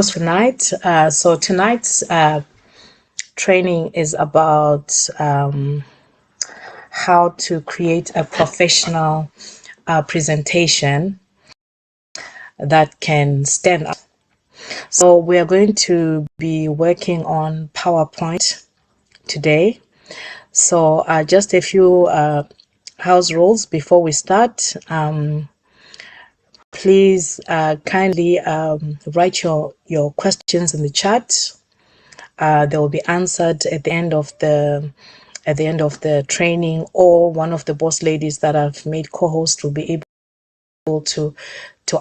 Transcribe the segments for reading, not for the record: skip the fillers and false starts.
Tonight. So tonight's training is about how to create a professional presentation that can stand out. So we are going to be working on PowerPoint today. So just a few house rules before we start. Please kindly write your questions in the chat. They will be answered at the end of the training, or one of the boss ladies that I've made co-host will be able to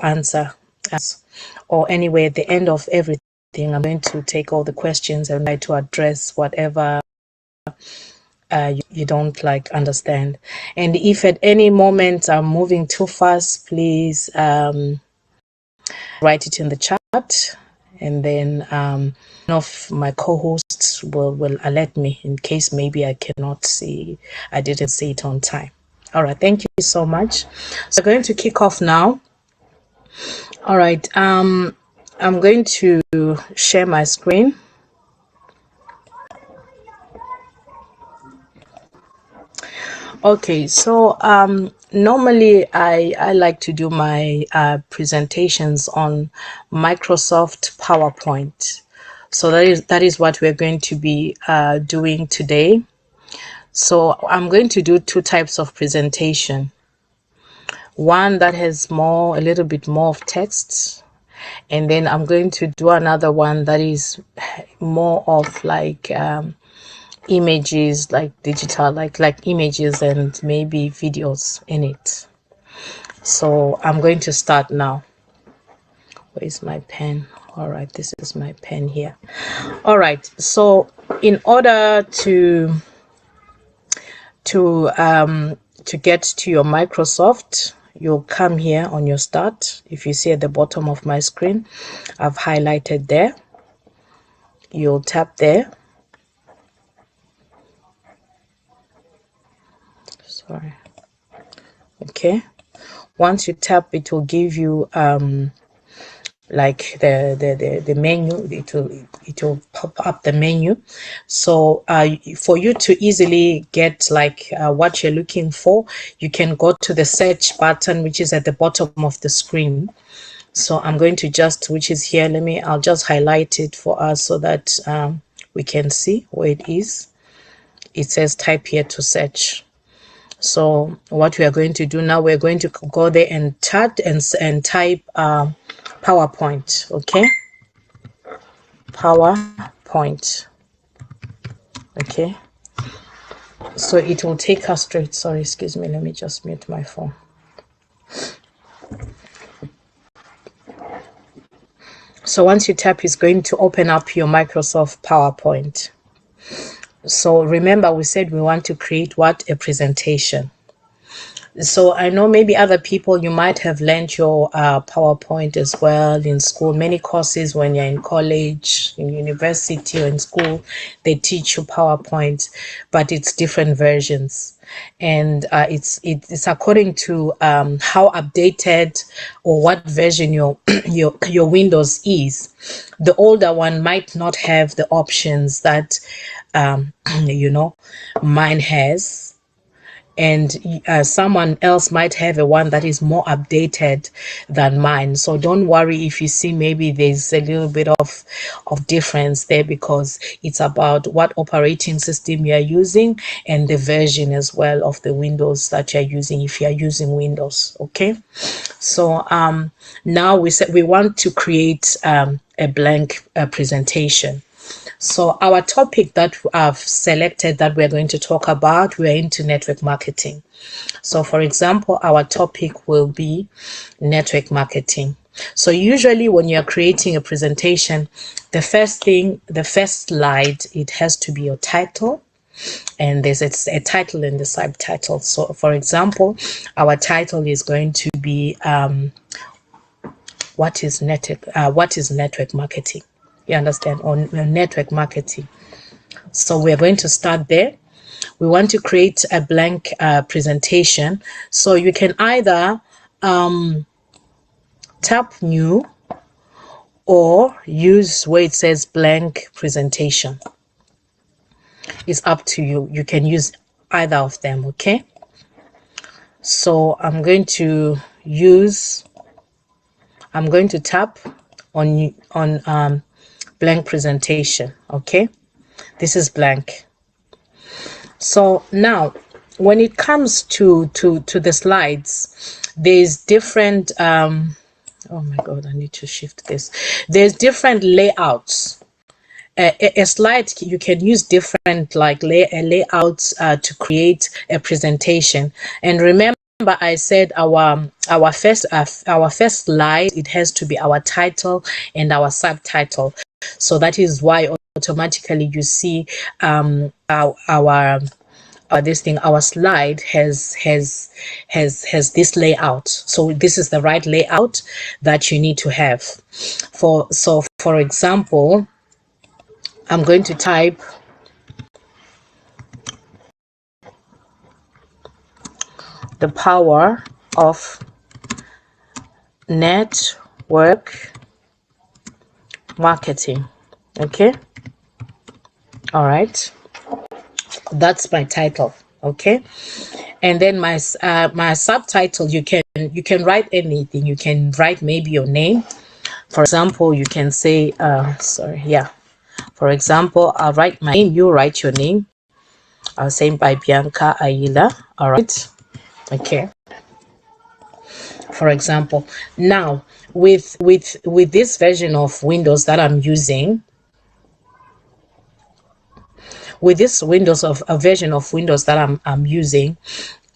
answer us. Or anyway, at the end of everything, I'm going to take all the questions and try to address whatever you don't understand. And if at any moment I'm moving too fast, please write it in the chat, and then one of my co-hosts will alert me in case maybe I didn't see it on time. All right, thank you so much. So I'm going to kick off now. All right, I'm going to share my screen. Okay, so normally I like to do my presentations on Microsoft PowerPoint. So that is what we're going to be doing today. So I'm going to do two types of presentation. One that has a little bit more of text, and then I'm going to do another one that is more of images, like digital, like images and maybe videos in it. So I'm going to start now. Where's my pen? All right, this is my pen here. All right, so in order to get to your Microsoft, you'll come here on your start. If you see at the bottom of my screen, I've highlighted there. You'll tap there. Sorry. Okay. Once you tap, it will give you like the menu. It will pop up the menu. So for you to easily get what you're looking for, you can go to the search button, which is at the bottom of the screen. So I'm going to which is here, I'll just highlight it for us so that we can see where it is. It says type here to search. So what we are going to do now, we're going to go there and chat and type PowerPoint. Okay, PowerPoint. Okay, so it will take us straight. Sorry, excuse me, let me just mute my phone. So once you tap, it's going to open up your Microsoft PowerPoint. So remember, we said we want to create a presentation. So I know maybe other people, you might have learned your PowerPoint as well in school. Many courses when you're in college, in university, or in school, they teach you PowerPoint, but it's different versions. And it's according to how updated or what version your Windows is. The older one might not have the options that mine has, and someone else might have a one that is more updated than mine. So don't worry if you see maybe there's a little bit of difference there, because it's about what operating system you're using and the version as well of the Windows that you're using, if you're using Windows. Okay, so now we said we want to create a blank presentation. So our topic that I've selected that we're going to talk about, we're into network marketing. So for example, our topic will be network marketing. So usually when you're creating a presentation, the first slide, it has to be your title. And there's a title and the subtitle. So for example, our title is going to be what is network marketing? You understand? Or network marketing. So we're going to start there. We want to create a blank presentation. So you can either tap new, or use where it says blank presentation. It's up to you. You can use either of them, okay? So I'm going to tap on blank presentation. Okay, this is blank. So now when it comes to the slides, there's different oh my god, I need to shift this. There's different layouts. A slide, you can use different like layouts to create a presentation. And remember, I said our first slide, it has to be our title and our subtitle. So that is why automatically you see our slide has this layout. So this is the right layout that you need to have. For example, I'm going to type the power of network marketing. Okay, all right, that's my title. Okay, and then my subtitle, you can write anything. You can write maybe your name. For example, you can say for example, I'll write my name, you write your name. I'll say by Bianca Ayila. All right, okay. For example, now with this version of Windows that I'm using, with this version of Windows that I'm using,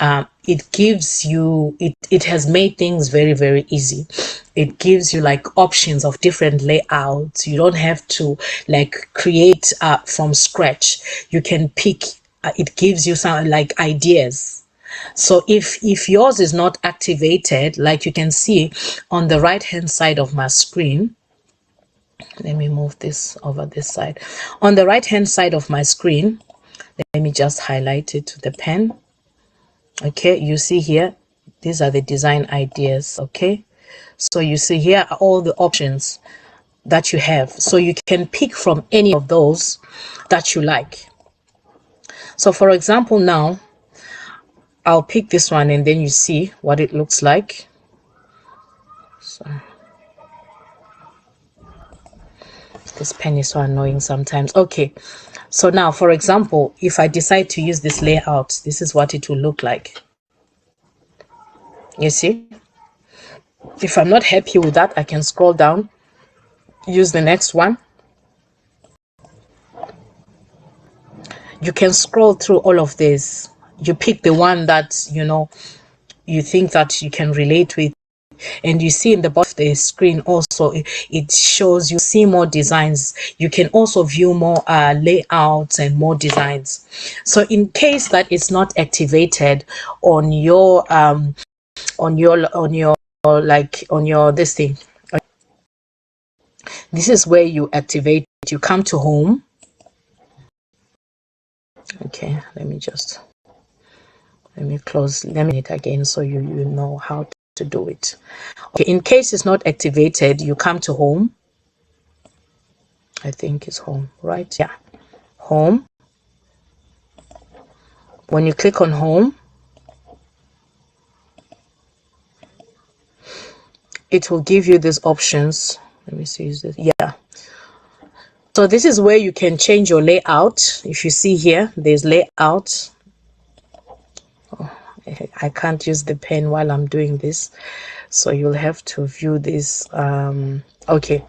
it gives you, it has made things very, very easy. It gives you like options of different layouts. You don't have to like create from scratch. You can pick, it gives you some like ideas. So if yours is not activated, like you can see on the right hand side of my screen, let me move this over this side. On the right hand side of my screen, let me just highlight it to the pen. Okay, you see here, these are the design ideas. Okay, so you see here are all the options that you have, so you can pick from any of those that you like. So for example, now I'll pick this one and then you see what it looks like. So this pen is so annoying sometimes. Okay, so now for example, if I decide to use this layout, this is what it will look like. You see, if I'm not happy with that, I can scroll down, use the next one. You can scroll through all of this. You pick the one that you think that you can relate with, and you see in the bottom of the screen also it shows you see more designs. You can also view more layouts and more designs. So in case that it's not activated on your this thing, this is where you activate. You come to home. Okay, let me close, let me hit again so you know how to do it. Okay, in case it's not activated, you come to home. I think it's home, right? Yeah, home. When you click on home, it will give you these options. Let me see, is this? Yeah. So this is where you can change your layout. If you see here, there's layout. Oh, I can't use the pen while I'm doing this, so you'll have to view this. Okay,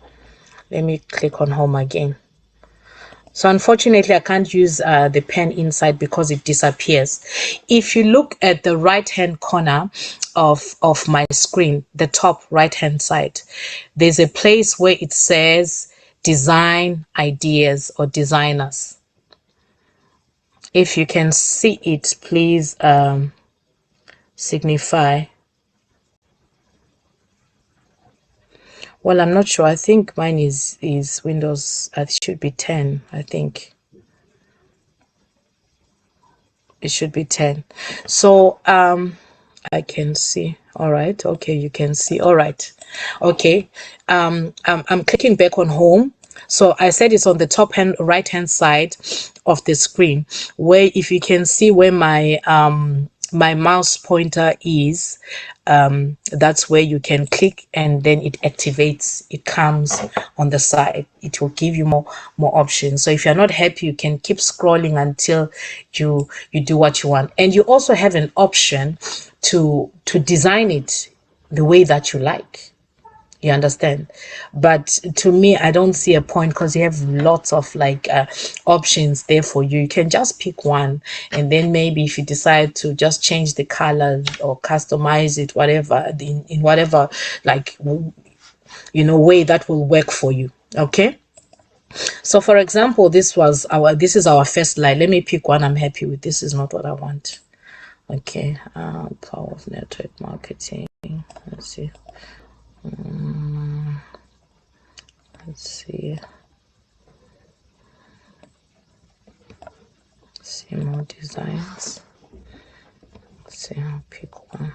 let me click on home again. So unfortunately, I can't use the pen inside because it disappears. If you look at the right-hand corner of my screen, the top right-hand side, there's a place where it says design ideas or designers. If you can see it, please signify. Well, I'm not sure. I think mine is Windows. It should be 10, I think. It should be 10. So I can see. All right. Okay, you can see. All right. Okay. I'm clicking back on home. So I said it's on the top hand right hand side of the screen, where if you can see where my mouse pointer is, that's where you can click and then it activates. It comes on the side. It will give you more options. So if you're not happy, you can keep scrolling until you do what you want. And you also have an option to design it the way that you like. You understand? But to me, I don't see a point, because you have lots of like options there for you. You can just pick one, and then maybe if you decide to just change the color or customize it, whatever, in whatever, like, way that will work for you. Okay. So for example, this is our first slide. Let me pick one I'm happy with. This is not what I want. Okay. Power of network marketing. Let's see. Let's see. See more designs. Let's see. I'll pick one.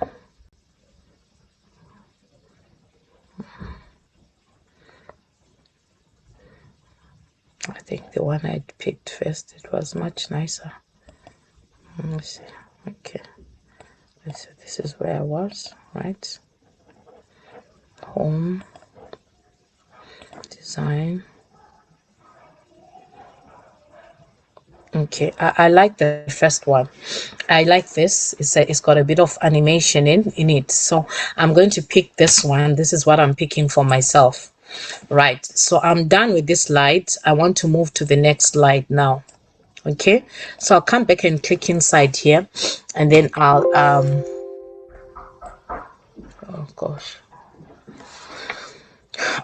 I think the one I picked first, it was much nicer. Let me see. Okay. So this is where I was, right? Home. Design. Okay, I like the first one. I like this. It's got a bit of animation in it. So I'm going to pick this one. This is what I'm picking for myself. Right. So I'm done with this slide. I want to move to the next slide now. Okay. So I'll come back and click inside here, and then I'll oh gosh.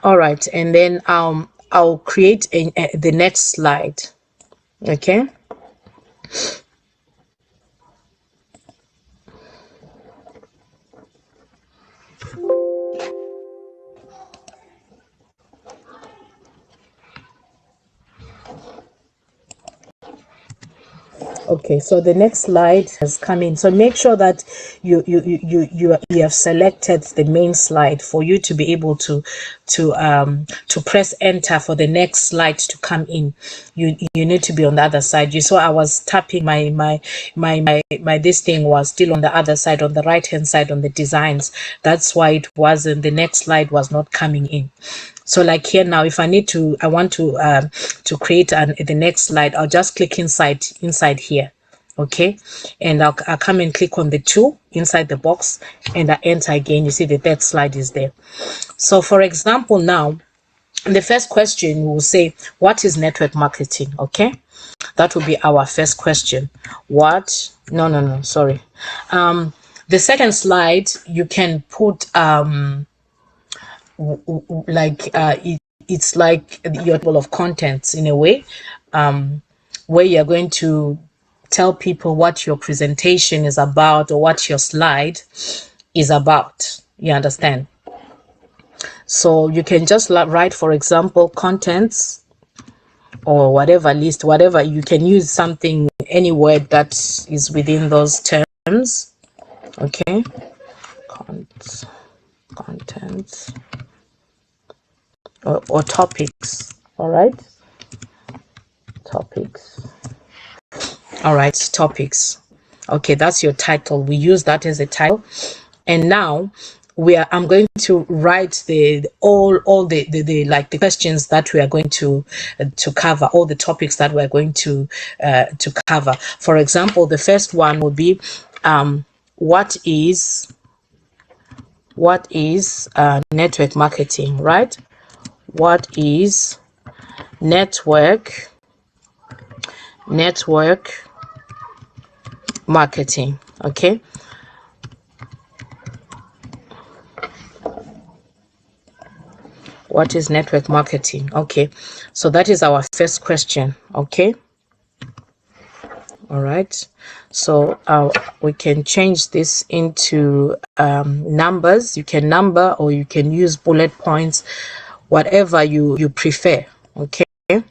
All right, and then I'll create the next slide. Okay. Okay, so the next slide has come in. So make sure that you have selected the main slide for you to be able to press enter for the next slide to come in. You need to be on the other side. You saw I was tapping my this thing was still on the other side, on the right hand side, on the designs. That's why it wasn't, the next slide was not coming in. So like here now, if I want to create the next slide, I'll just click inside here. Okay, and I'll come and click on the 2 inside the box, and I enter again. You see the third slide is there. So for example, now the first question will say, what is network marketing? Okay, that will be our first question. What? No, sorry. The second slide, you can put like it's like your table of contents in a way, where you're going to tell people what your presentation is about or what your slide is about. You understand? So you can just write, for example, contents or whatever list, whatever. You can use something, any word that is within those terms. Okay. Contents or topics. All right. Topics. All right, topics. Okay, that's your title. We use that as a title. And now I'm going to write all the like the questions that we are going to cover, all the topics that we're going to cover. For example, the first one will be what is network marketing, right? What is network marketing? Okay. What is network marketing? Okay, so that is our first question. Okay. All right, so we can change this into numbers. You can number or you can use bullet points, whatever you prefer. Okay, let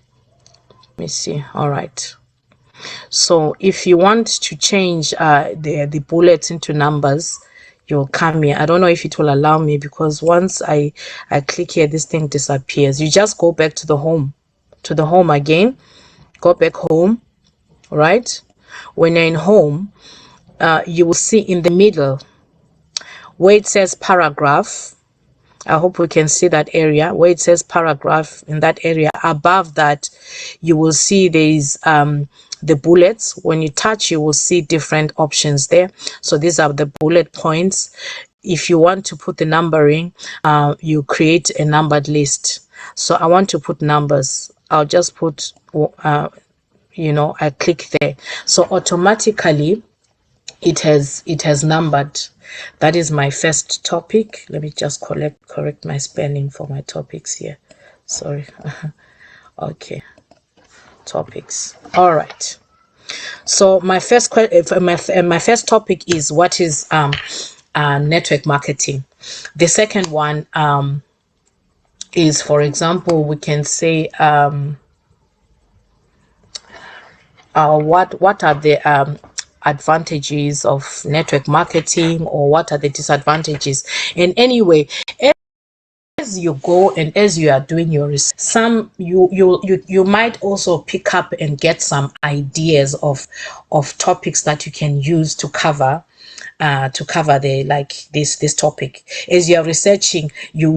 me see. All right, so if you want to change the bullets into numbers, you'll come here. I don't know if it will allow me, because once I click here, this thing disappears. You just go back to the home, again. Go back home, right? When you're in home, you will see in the middle where it says paragraph. I hope we can see that area where it says paragraph. In that area above that, you will see there's the bullets. When you touch, you will see different options there. So these are the bullet points. If you want to put the numbering, you create a numbered list. So I want to put numbers. I'll just put, I click there. So automatically it has numbered. That is my first topic. Let me just correct my spelling for my topics here. Sorry. Okay, topics. All right. So my first topic is, what is network marketing. The second one is, for example, we can say what are the advantages of network marketing, or what are the disadvantages. And anyway, as you go and as you are doing your research, you might also pick up and get some ideas of topics that you can use to cover this topic. As you are researching, you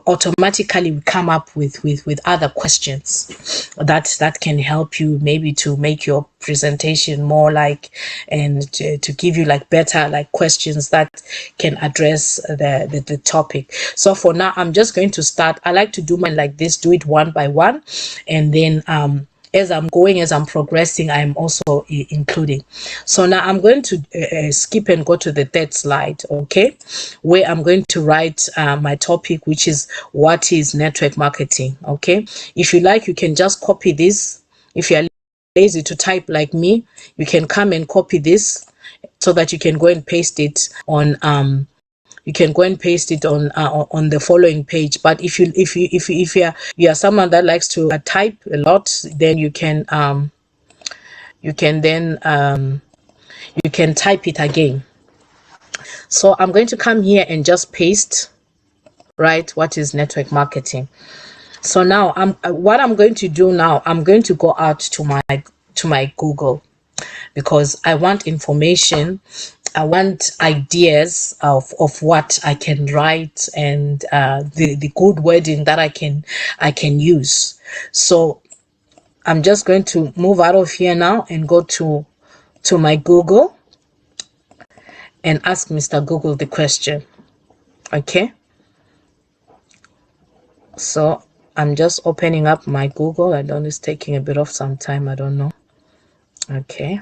automatically come up with other questions that can help you, maybe to make your presentation more and to give you better questions that can address the topic. So for now, I'm just going to start. I like to do mine like this, do it one by one, and then as I'm progressing, I'm also including. So now I'm going to skip and go to the third slide, okay, where I'm going to write my topic, which is, what is network marketing. Okay, if you like, you can just copy this. If you're lazy to type like me, you can come and copy this so that you can go and paste it on on the following page. But if you are someone that likes to type a lot, then you can type it again. So I'm going to come here and just paste, right, what is network marketing. So now what I'm going to do now, I'm going to go out to my Google, because I want information. I want ideas of what I can write, and the good wording that I can use. So I'm just going to move out of here now and go to my Google and ask Mr. Google the question. Okay. So I'm just opening up my Google. I don't know, it's taking a bit of some time. I don't know. Okay.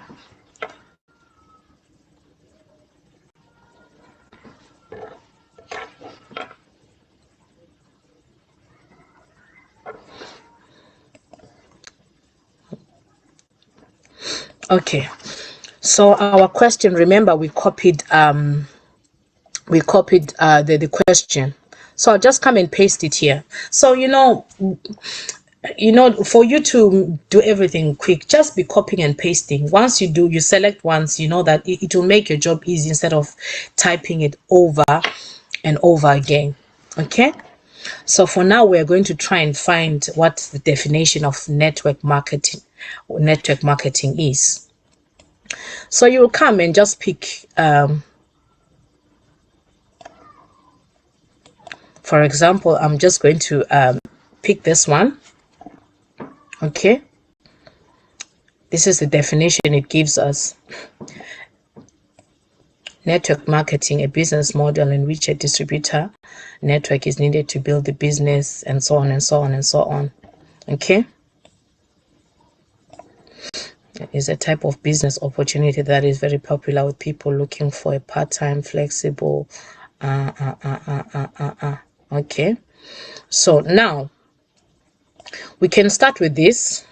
Okay. So our question, remember, we copied the question. So I'll just come and paste it here. So for you to do everything quick, just be copying and pasting. Once you select once, you know that it will make your job easy instead of typing it over and over again. Okay. So for now, we're going to try and find what the definition of network marketing is. So you will come and just pick, for example, I'm just going to pick this one. Okay. This is the definition it gives us. Network marketing, a business model in which a distributor network is needed to build the business, and so on and so on and so on. Okay. It is a type of business opportunity that is very popular with people looking for a part-time, flexible. Okay. So now we can start with this.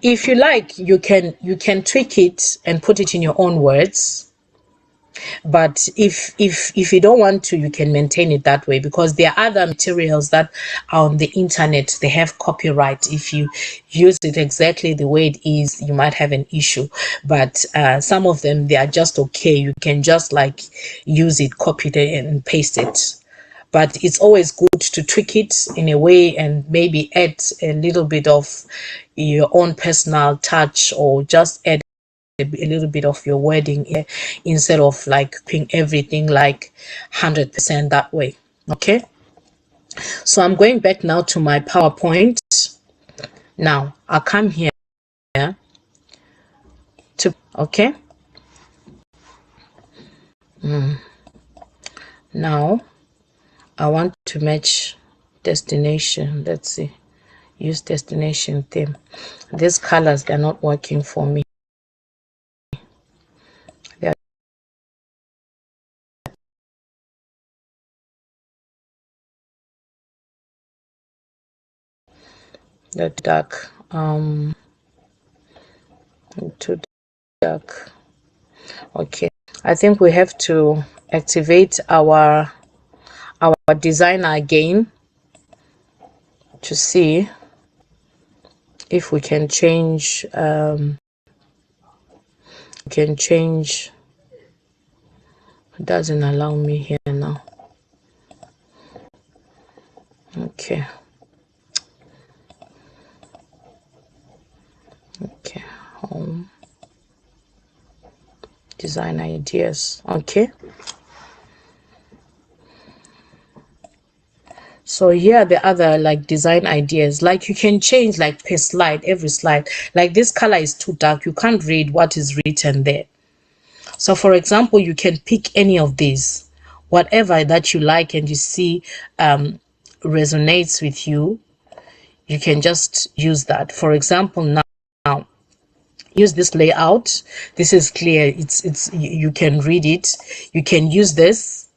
If you like, you can tweak it and put it in your own words. But if you don't want to, you can maintain it that way, because there are other materials that are on the internet, they have copyright. If you use it exactly the way it is, you might have an issue. But some of them, they are just okay. You can just like use it, copy it and paste it. But it's always good to tweak it in a way and maybe add a little bit of your own personal touch, or just add a little bit of your wording here, instead of like putting everything like 100% that way. Okay, so I'm going back now to my PowerPoint. Now I'll come here to, okay, now I want to match destination. Let's see, use destination theme. These colors, they're not working for me. They're dark, too dark. Okay, I think we have to activate our designer again to see if we can change it doesn't allow me here now. Okay, home, design ideas. Okay, so here are the other like design ideas. Like you can change like per slide, every slide. Like this color is too dark, you can't read what is written there. So for example, you can pick any of these, whatever that you like and you see resonates with you, you can just use that. For example, now use this layout. This is clear, it's you can read it, you can use this.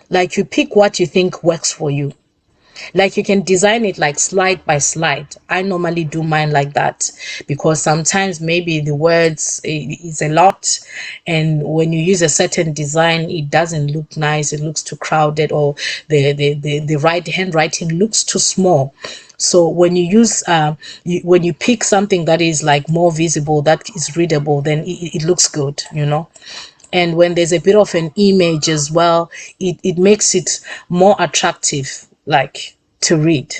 Like you pick what you think works for you. Like you can design it like slide by slide. I normally do mine like that, because sometimes maybe the words is a lot, and when you use a certain design, it doesn't look nice, it looks too crowded, or the right handwriting looks too small. So when you use when you pick something that is like more visible, that is readable, then it looks good, you know. And when there's a bit of an image as well, it makes it more attractive, like to read.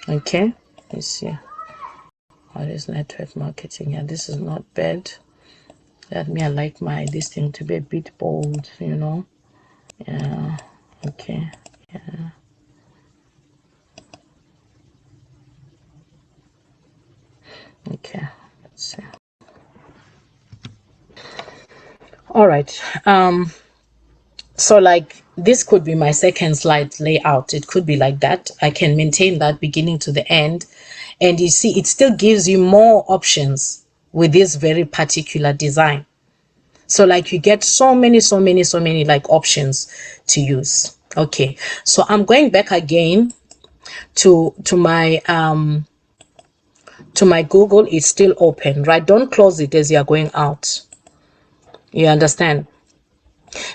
Okay, let's see. What is network marketing? Yeah, this is not bad. That me, I like my this thing to be a bit bold, you know. Yeah, okay. Yeah, okay, let's see. All right, so like this could be my second slide layout. It could be like that. I can maintain that beginning to the end, and you see it still gives you more options with this very particular design. So like you get so many like options to use. Okay, so I'm going back again to my Google. It's still open, right? Don't close it as you're going out, you understand?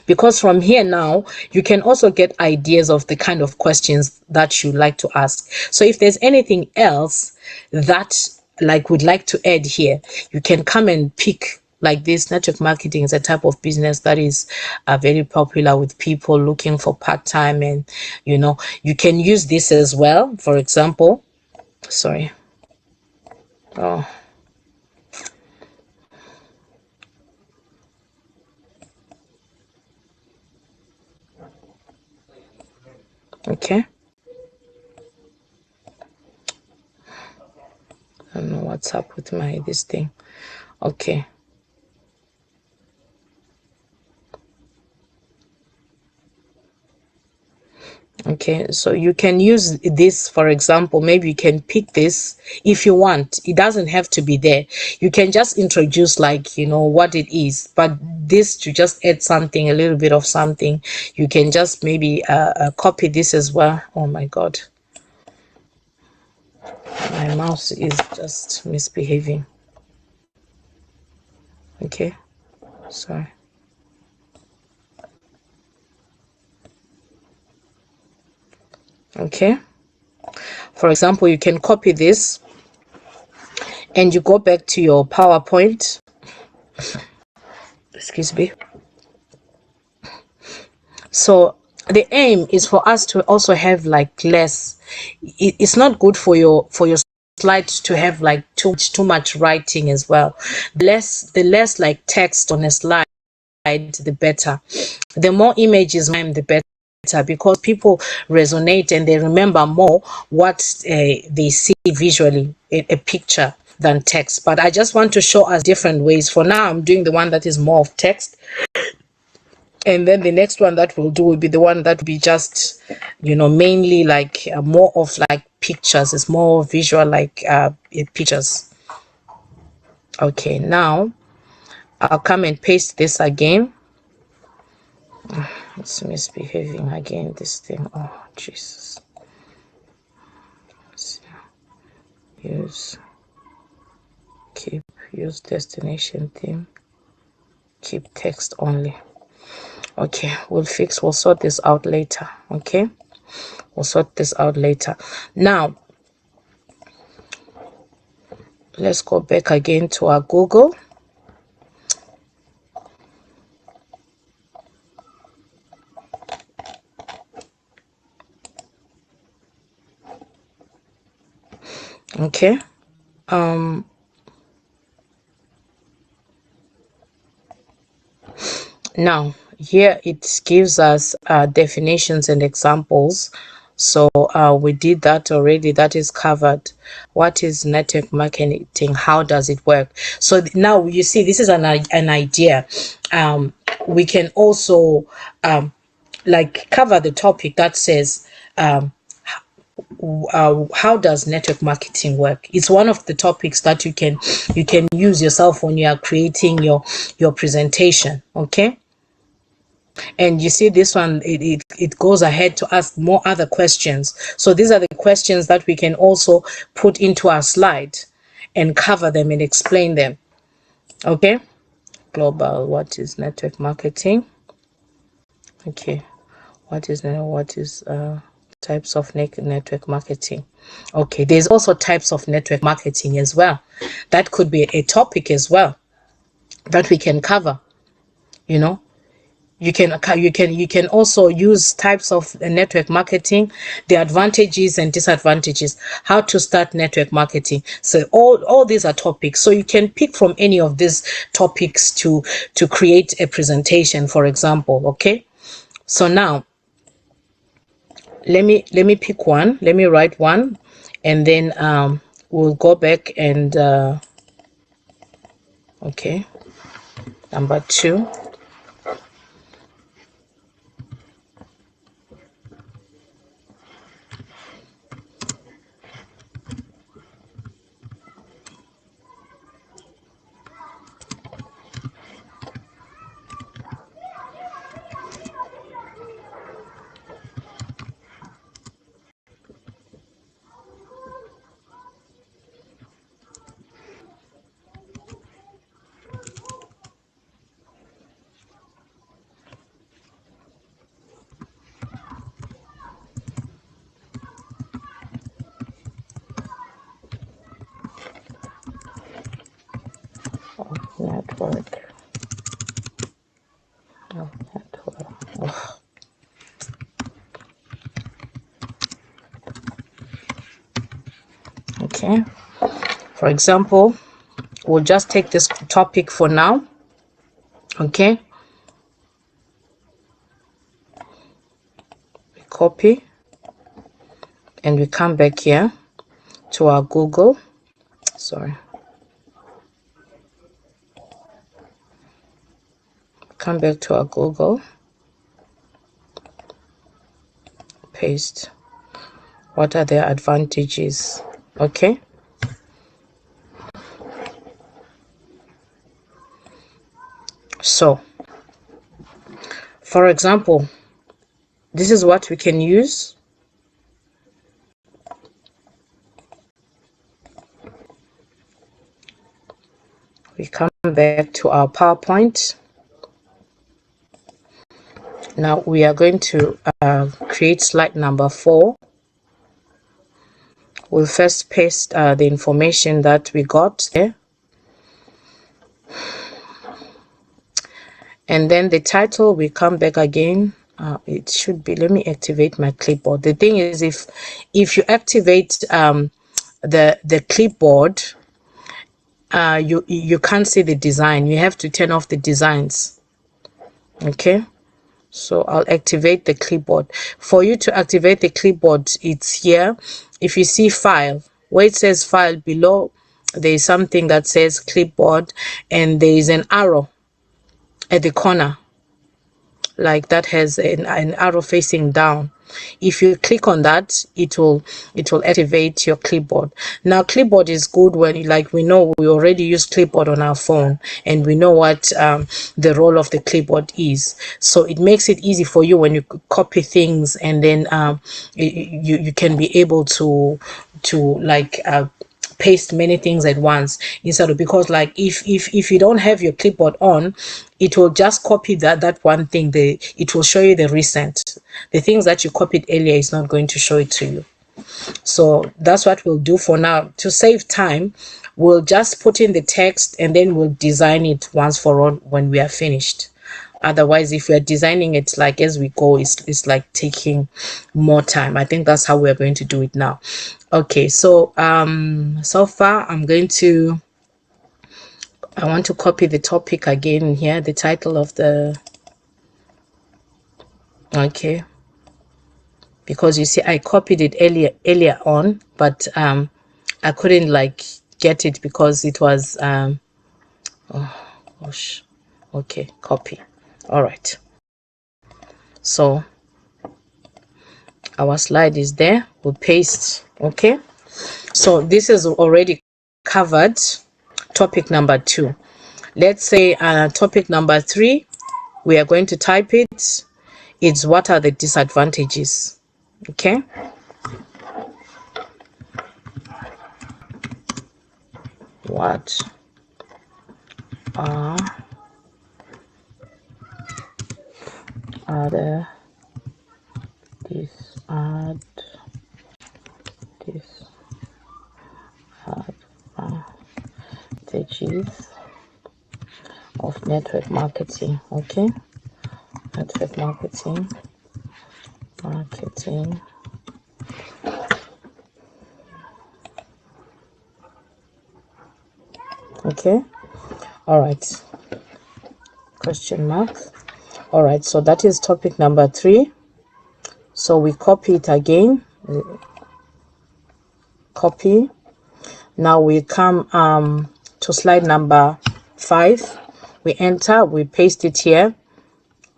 Because from here now you can also get ideas of the kind of questions that you like to ask. So if there's anything else that like would like to add here, you can come and pick. Like this, network marketing is a type of business that is very popular with people looking for part-time, and you know, you can use this as well. For example, sorry, oh, okay, I don't know what's up with my this thing. Okay, okay, so you can use this. For example, maybe you can pick this if you want. It doesn't have to be there. You can just introduce, like, you know, what it is, but this to just add something, a little bit of something. You can just maybe copy this as well. Oh my god, my mouse is just misbehaving. Okay, sorry. Okay, for example, you can copy this and you go back to your PowerPoint. Excuse me. So the aim is for us to also have like less. It's not good for your slides to have like too much writing as well. The less like text on a slide, the better. The more images, the better, because people resonate and they remember more what they see visually, a picture, than text. But I just want to show us different ways. For now, I'm doing the one that is more of text. And then the next one that we'll do will be the one that will be just, mainly like more of like pictures. It's more visual, like pictures. Okay, now I'll come and paste this again. It's misbehaving again, this thing. Oh, Jesus. Use destination theme. Keep text only. Okay, we'll sort this out later. Okay, we'll sort this out later. Now, let's go back again to our Google. Okay. Now, here it gives us definitions and examples. So we did that already. That is covered. What is network marketing? How does it work? So now you see, this is an idea. We can also like cover the topic that says how does network marketing work. It's one of the topics that you can use yourself when you are creating your presentation. Okay. And you see this one, it goes ahead to ask more other questions. So these are the questions that we can also put into our slide and cover them and explain them. Okay. Global, what is network marketing? Okay. What is types of network marketing? Okay, there's also types of network marketing as well. That could be a topic as well that we can cover. You can also use types of network marketing, the advantages and disadvantages, how to start network marketing. So all these are topics. So you can pick from any of these topics to create a presentation, for example. Okay. So now let me pick one. Let me write one, and then we'll go back and okay, number 2. Network. Okay. For example, we'll just take this topic for now. Okay. We copy and we come back here to our Google. Sorry. Come back to our Google. Paste. What are their advantages? Okay. So, for example, this is what we can use. We come back to our PowerPoint. Now we are going to create slide number 4. We'll first paste the information that we got there. And then the title, we come back again. It should be, let me activate my clipboard. The thing is, if you activate the clipboard, you can't see the design. You have to turn off the designs. Okay, so I'll activate the clipboard. For you to activate the clipboard, it's here. If you see file, where it says file below, there is something that says clipboard, and there is an arrow at the corner, like that has an arrow facing down. If you click on that, it will activate your clipboard. Now clipboard is good when, like, we know we already use clipboard on our phone, and we know what the role of the clipboard is, so it makes it easy for you when you copy things, and then you can be able to like paste many things at once, instead of, because like if you don't have your clipboard on, it will just copy that one thing. It will show you the recent, the things that you copied earlier is not going to show it to you. So that's what we'll do for now. To save time, we'll just put in the text, and then we'll design it once for all when we are finished. Otherwise, if we are designing it like as we go, it's like taking more time. I think that's how we're going to do it now. Okay, so so far I want to copy the topic again here, the title of the, okay, because you see I copied it earlier on, but I couldn't like get it because it was oh gosh. Okay, copy. All right, so our slide is there. We'll paste. Okay, so this is already covered topic number 2. Let's say topic number 3, we are going to type it. It's what are the disadvantages. Okay, what are the disadvantages of network marketing? Okay, network marketing. Okay, all right, question mark. All right, so that is topic number 3. So we copy it again, copy. Now we come to slide number 5. We enter, we paste it here,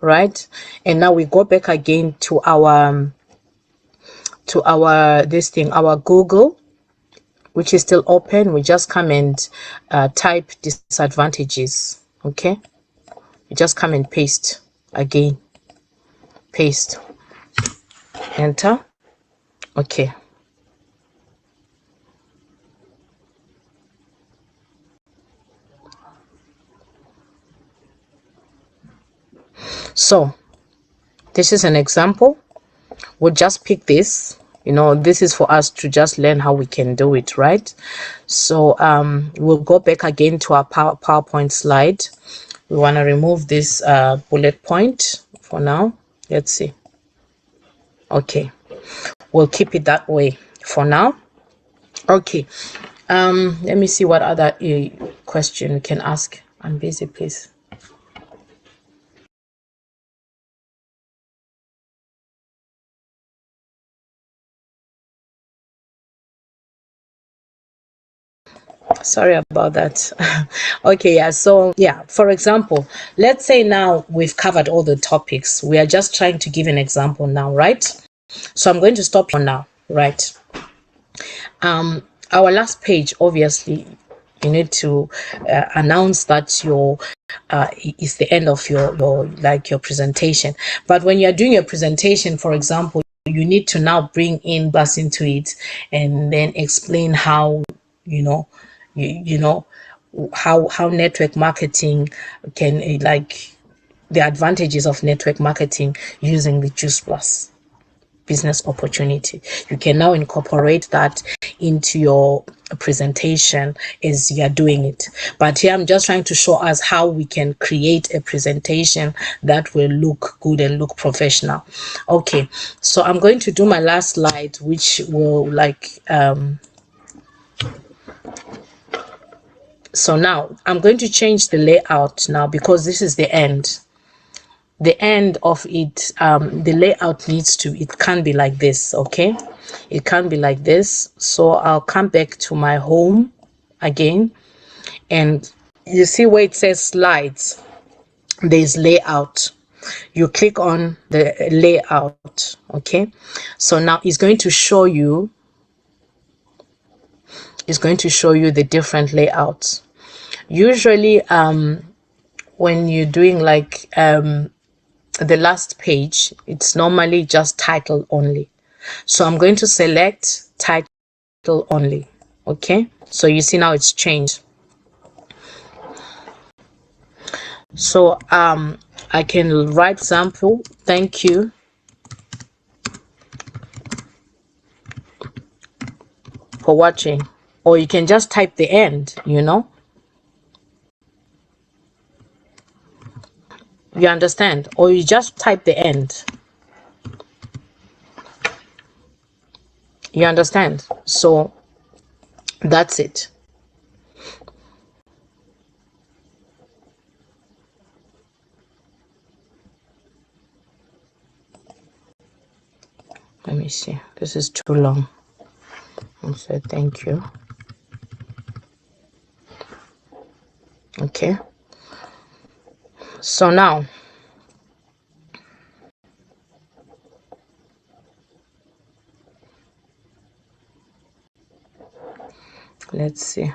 right? And now we go back again to our this thing, our Google, which is still open. We just come and type disadvantages. Okay, you just come and paste again, paste, enter. Okay, so this is an example. We'll just pick this. You know, this is for us to just learn how we can do it, right? So we'll go back again to our PowerPoint slide. We want to remove this bullet point for now. Let's see. Okay, we'll keep it that way for now. Okay, let me see what other question we can ask. I'm busy, please. Sorry about that. Okay, yeah, so yeah, for example, let's say now we've covered all the topics. We are just trying to give an example now, right? So I'm going to stop here now, right? Our last page, obviously you need to announce that your is the end of your presentation. But when you're doing your presentation, for example, you need to now bring in bus into it, and then explain how you know how network marketing can, like, the advantages of network marketing using the Juice Plus. business opportunity. You can now incorporate that into your presentation as you're doing it. But here I'm just trying to show us how we can create a presentation that will look good and look professional. Okay, so I'm going to do my last slide, which will so now I'm going to change the layout now, because this is the end of it. The layout it can't be like this. Okay, it can't be like this. So I'll come back to my home again, and you see where it says slides, there's layout. You click on the layout. Okay, so now it's going to show you the different layouts. Usually when you're doing like the last page, it's normally just title only. So I'm going to select title only. Okay, so you see now it's changed. So I can write example, thank you for watching, or you can just type the end, you understand, or you just type the end. You understand? So that's it. Let me see, this is too long. I'll say thank you. Okay, so now let's see.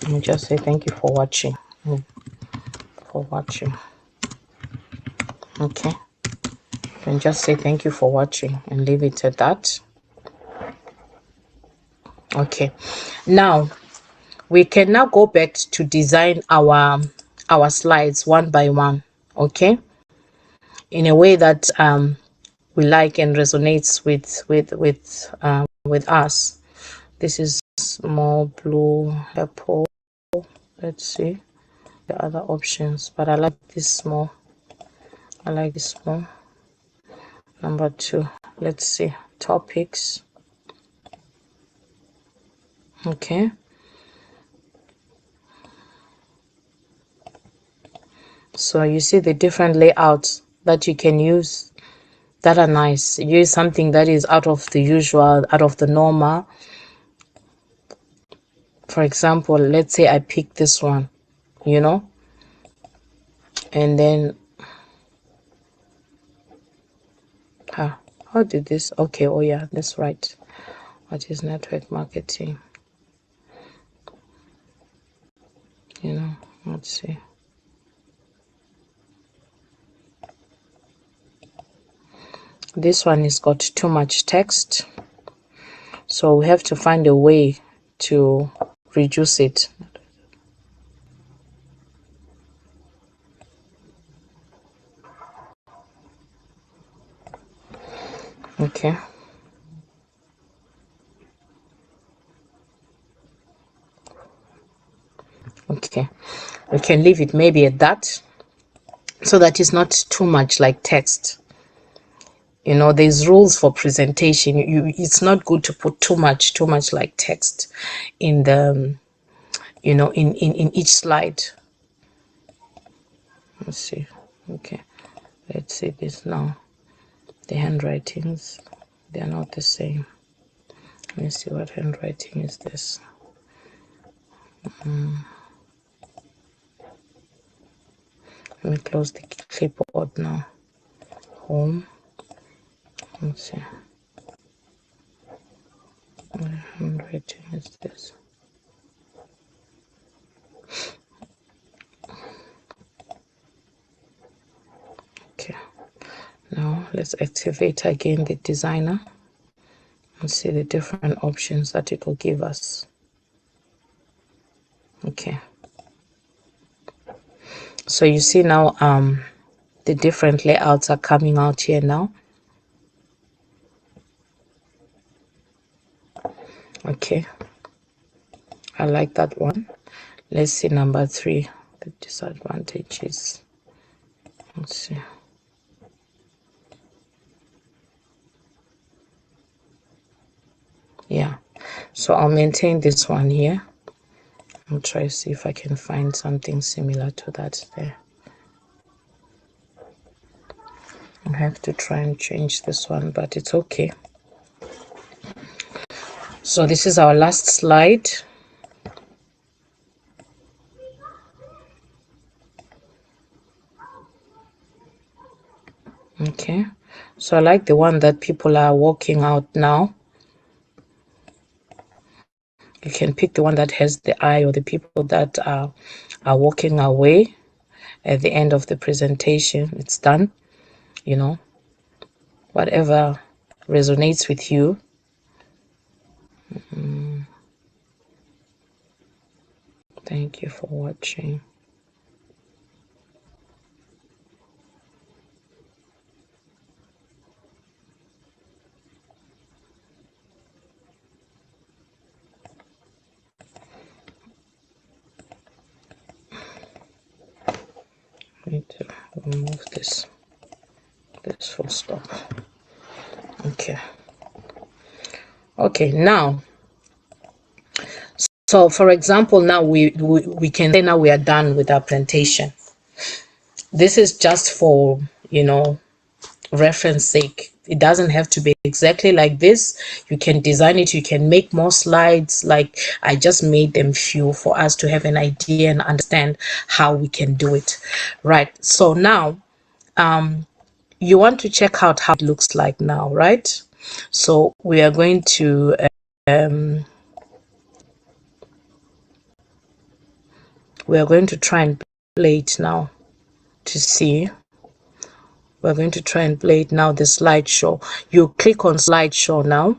Let me just say thank you for watching. Okay, and just say thank you for watching and leave it at that. Okay, now we can now go back to design our slides one by one. Okay, in a way that we like and resonates with us. This is small blue apple. Let's see the other options, but I like this small. Number 2. Let's see topics. Okay, so you see the different layouts that you can use that are nice. Use something that is out of the usual, out of the normal. For example, let's say I pick this one, and then how did this? Okay, oh yeah, that's right. What is network marketing? Let's see. This one has got too much text, so we have to find a way to reduce it. Okay, we can leave it maybe at that, so that it's not too much like text. There's rules for presentation. It's not good to put too much like text in the in each slide. Let's see. Okay, let's see this now. The handwritings, they're not the same. Let me see, what handwriting is this? Let me close the clipboard now. Home. Let's see. What handwriting is this? Okay. Now let's activate again the designer and see the different options that it will give us. Okay. So you see now the different layouts are coming out here now. Okay, I like that one. Let's see number 3, the disadvantages. Let's see. Yeah, so I'll maintain this one here. I'll try to see if I can find something similar to that there. I have to try and change this one, but it's okay. So this is our last slide. Okay, so I like the one that people are walking out now. You can pick the one that has the eye, or the people that are walking away at the end of the presentation. It's done, you know, whatever resonates with you. Thank you for watching. I need to remove this full stop. Okay, now, so for example, now we can say now we are done with our presentation. This is just for, you know, reference sake. It doesn't have to be exactly like this. You can design it, you can make more slides. Like I just made them few for us to have an idea and understand how we can do it. Right, so now you want to check out how it looks like now, right? So we are going to try and play it now to see. We're going to try and play it now, the slideshow. You click on slideshow now.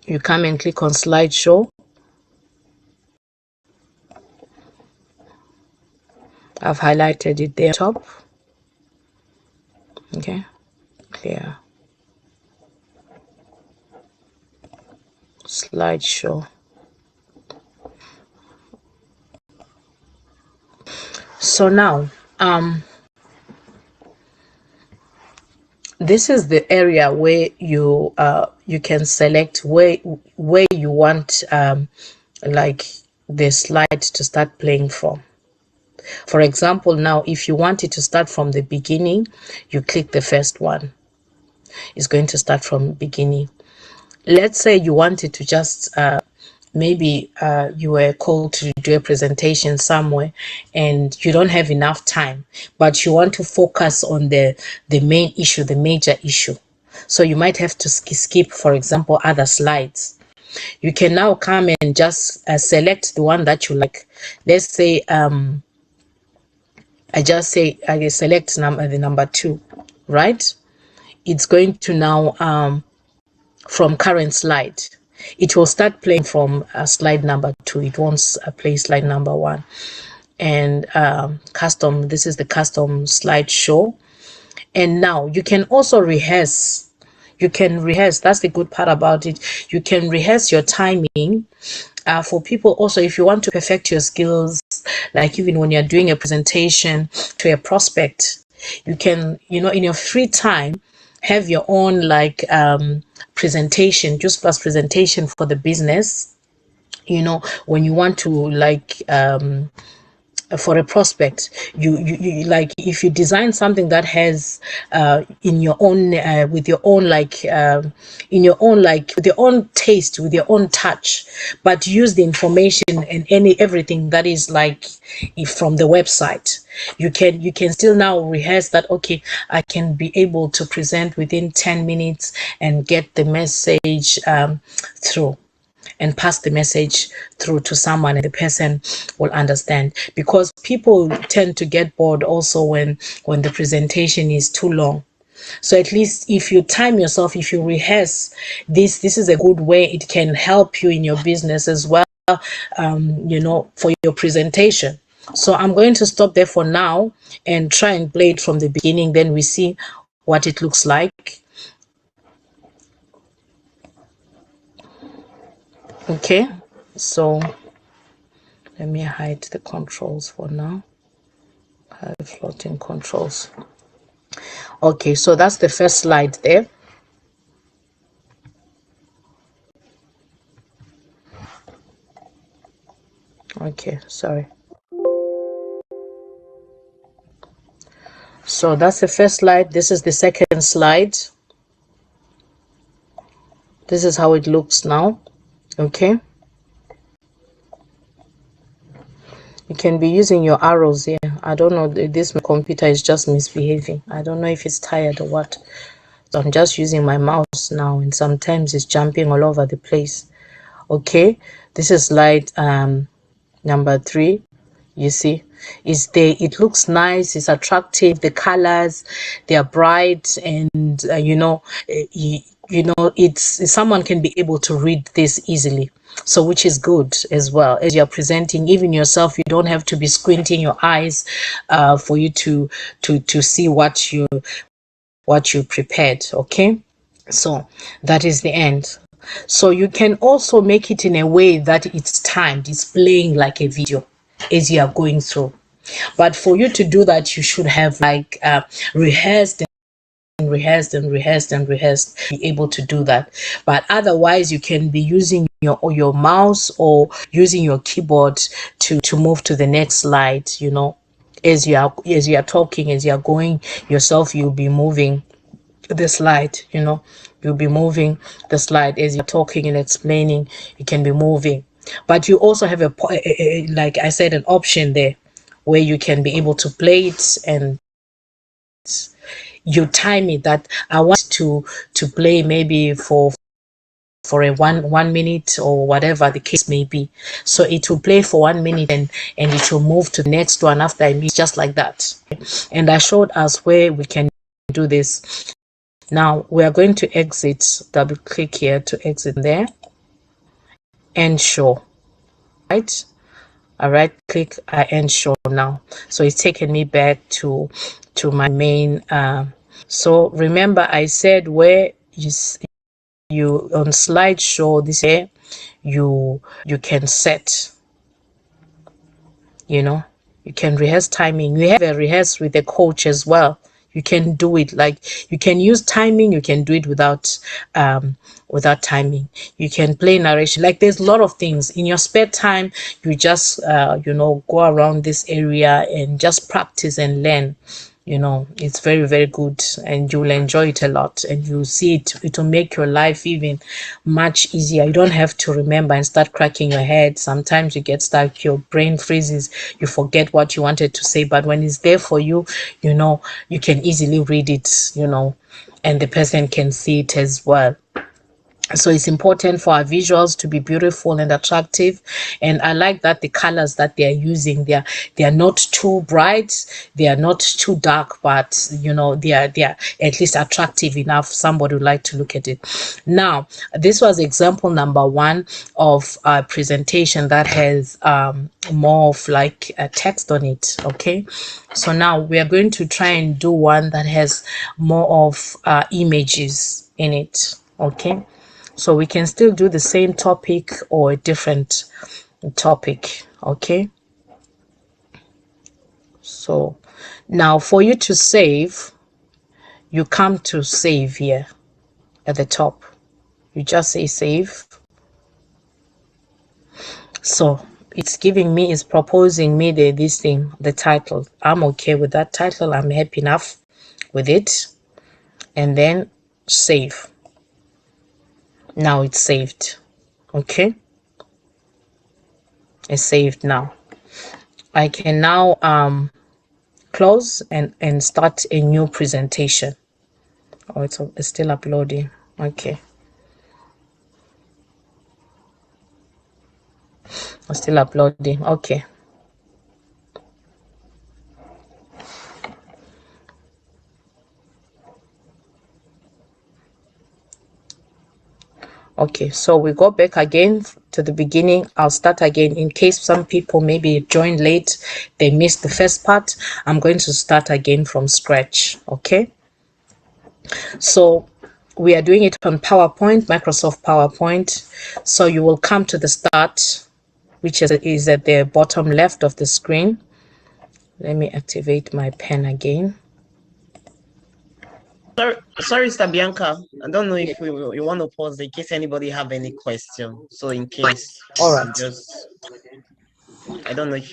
You come and click on slideshow. I've highlighted it there top. Okay, clear. Slideshow. So now this is the area where you can select where you want like the slide to start playing from. For example, now if you want it to start from the beginning, you click the first one. It's going to start from beginning. Let's say you wanted to just maybe you were called to do a presentation somewhere and you don't have enough time, but you want to focus on the main issue, the major issue. So you might have to skip, for example, other slides. You can now come and just select the one that you like. Let's say I select the number 2, right? It's going to now from current slide, it will start playing from slide number 2. It won't play slide number 1. And custom, this is the custom slideshow. And now you can also rehearse. You can rehearse. That's the good part about it. You can rehearse your timing. For people also, if you want to perfect your skills, like even when you're doing a presentation to a prospect, you can, you know, in your free time, have your own like presentation, just plus presentation for the business. You know, when you want to like for a prospect, you like, if you design something that has in your own with your own like in your own like with your own taste, with your own touch, but use the information and everything that is like from the website, you can still now rehearse that. Okay, I can be able to present within 10 minutes and get the message through, and pass the message through to someone, and the person will understand. Because people tend to get bored also when the presentation is too long. So at least if you time yourself, if you rehearse this is a good way. It can help you in your business as well, you know, for your presentation. So I'm going to stop there for now and try and play it from the beginning. Then we see what it looks like. Okay, so let me hide the controls for now. Hide floating controls. Okay, so that's the first slide there. Okay, sorry. So that's the first slide. This is the second slide. This is how it looks now. Okay. You can be using your arrows here. I don't know, this computer is just misbehaving. I don't know if it's tired or what. So I'm just using my mouse now, and sometimes it's jumping all over the place. Okay, this is slide number 3. You see, is there, it looks nice, it's attractive, the colors, they are bright, and you know, it's, someone can be able to read this easily, so which is good as well. As you're presenting, even yourself, you don't have to be squinting your eyes for you to see what you prepared. Okay, so that is the end. So you can also make it in a way that it's timed, it's playing like a video as you are going through. But for you to do that, you should have like rehearsed and rehearsed and rehearsed and rehearsed, be able to do that. But otherwise, you can be using your mouse or using your keyboard to move to the next slide. You know, as you are talking, as you are going yourself, you'll be moving the slide. You know, you'll be moving the slide as you're talking and explaining. You can be moving, but you also have like I said, an option there where you can be able to play it, and you time it that I want to play maybe for a one minute or whatever the case may be. So it will play for 1 minute, and it will move to the next one after I miss, just like that. And I showed us where we can do this. Now we are going to exit, double click here to exit there, and show, right? I right click, I end show now. So it's taken me back to my main. So remember I said where you on slideshow, this here you can set, you know, you can rehearse timing. You have a rehearse with a coach as well. You can do it like, you can use timing, you can do it without timing. You can play narration, like there's a lot of things in your spare time. You just you know, go around this area and just practice and learn. You know, it's very, very good, and you'll enjoy it a lot, and you'll see it will make your life even much easier. You don't have to remember and start cracking your head. Sometimes you get stuck, your brain freezes, you forget what you wanted to say, but when it's there for you, you know, you can easily read it, you know, and the person can see it as well. So it's important for our visuals to be beautiful and attractive, and I like that the colors that they are using, they are not too bright, they are not too dark, but you know, they are at least attractive enough somebody would like to look at it. Now this was example number 1 of a presentation that has more of like a text on it. Okay, so now we are going to try and do one that has more of images in it. Okay, so we can still do the same topic or a different topic. Okay, so now for you to save, you come to save here at the top. You just say save. So it's giving me, it's proposing me this thing, the title. I'm okay with that title. I'm happy enough with it. And then save. Now it's saved. Okay, it's saved now. I can now close and start a new presentation. Oh, it's still uploading. Okay, it's still uploading. Okay, Okay, so we go back again to the beginning. I'll start again in case some people maybe joined late, they missed the first part. I'm going to start again from scratch. Okay, so we are doing it on PowerPoint, Microsoft PowerPoint. So you will come to the start, which is at the bottom left of the screen. Let me activate my pen again. Sorry, Sister Bianca. I don't know if you want to pause in case anybody have any question. So in case, All right. I don't know if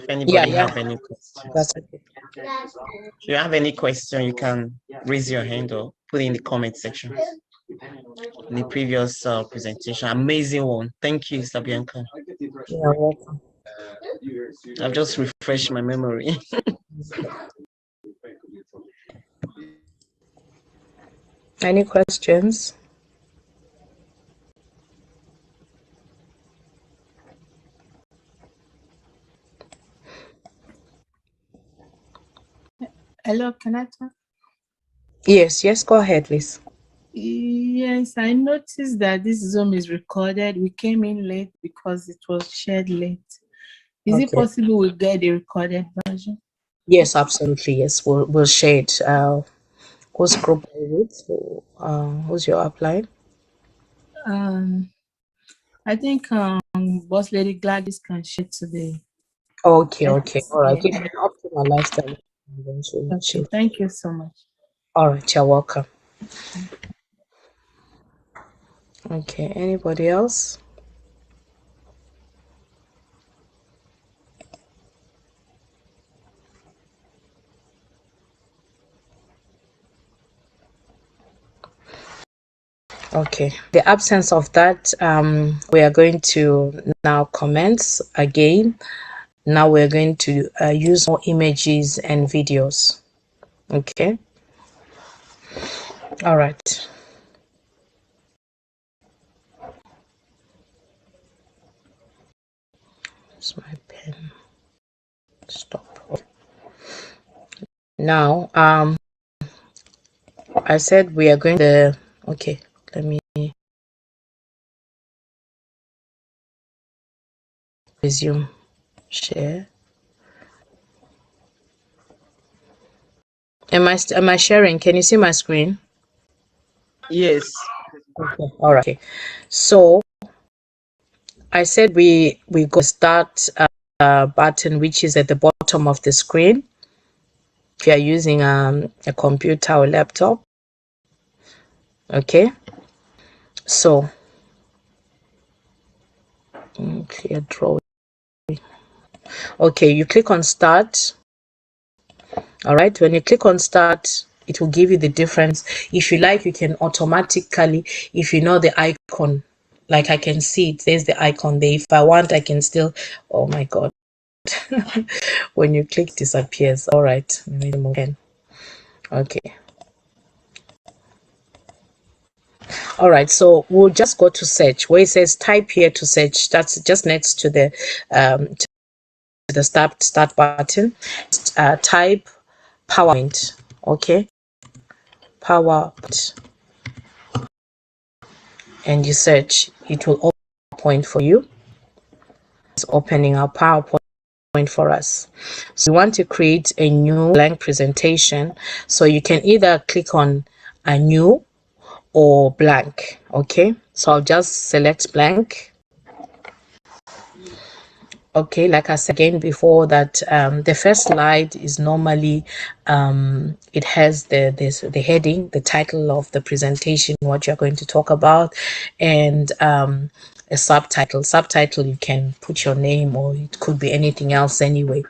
anybody have any question. That's okay. If you have any question, you can raise your hand or put it in the comment section. In the previous presentation, amazing one. Thank you, Sister Bianca. You're welcome. I've just refreshed my memory. Any questions? Hello, can I talk? Yes, go ahead, please. Yes, I noticed that this Zoom is recorded. We came in late because it was shared late. Is it possible we get the recorded version? Yes, absolutely. Yes, we'll share it. Whose group are you with? Who's your upline? I think Boss Lady Gladys can share today. Okay. All right. Yeah. If you optimal lifestyle, then Okay, thank you so much. All right, you're welcome. Okay, anybody else? Okay, the absence of that, we are going to now commence again. Now we're going to use more images and videos. Okay. All right. It's my pen. Stop. Now, I said we are going to. Okay, let me resume share. Am I sharing? Can you see my screen? Yes. Okay. All right. Okay. So I said we go start button, which is at the bottom of the screen. If you are using a computer or laptop. Okay. So clear drawing. Okay, you click on start. All right, when you click on start, it will give you the difference. If you like, you can automatically, if you know the icon, like I can see it, there's the icon there. If I want, I can still, oh my God. When you click, it disappears. All right, let me move in. Okay. All right, so we'll just go to search where it says type here to search. That's just next to the start button. Type PowerPoint. Okay, PowerPoint, and you search. It will open PowerPoint for you. It's opening our PowerPoint for us. So we want to create a new blank presentation. So you can either click on a new or blank. Okay, so I'll just select blank. Okay, like I said again before, that the first slide is normally it has the heading, the title of the presentation, what you're going to talk about, and a subtitle. Subtitle, you can put your name or it could be anything else anyway.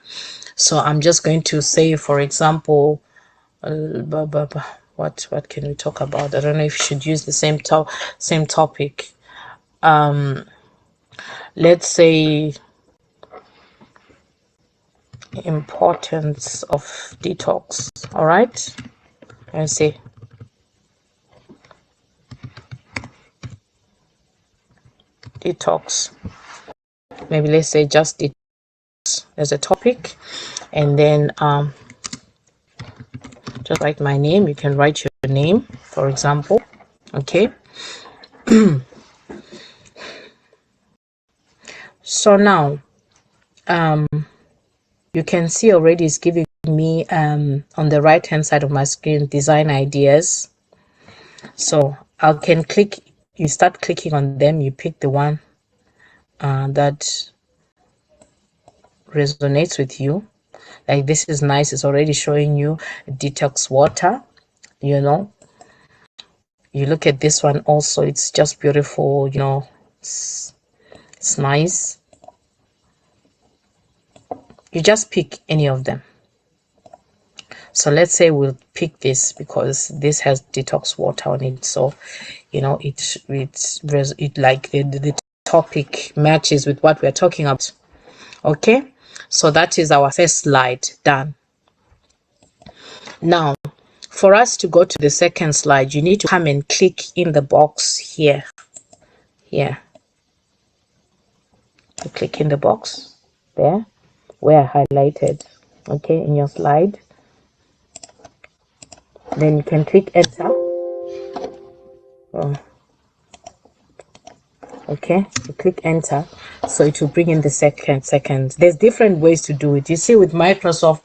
So I'm just going to say, for example, what can we talk about? I don't know if you should use the same topic. Let's say importance of detox. All right, let's see. Detox, maybe let's say just detox as a topic, and then just write my name. You can write your name, for example. Okay. So now you can see already it's giving me on the right hand side of my screen design ideas. So I can click, you start clicking on them, you pick the one that resonates with you. Like this is nice, it's already showing you detox water, you know. You look at this one also, it's just beautiful, you know, it's nice. You just pick any of them. So let's say we'll pick this because this has detox water on it. So, you know, it like the topic matches with what we're talking about. Okay, so that is our first slide done. Now, for us to go to the second slide, you need to come and click in the box here. Here. You click in the box there where I highlighted, okay, in your slide. Then you can click enter. Oh. Okay, you click enter, so it will bring in the second. There's different ways to do it. You see, with Microsoft,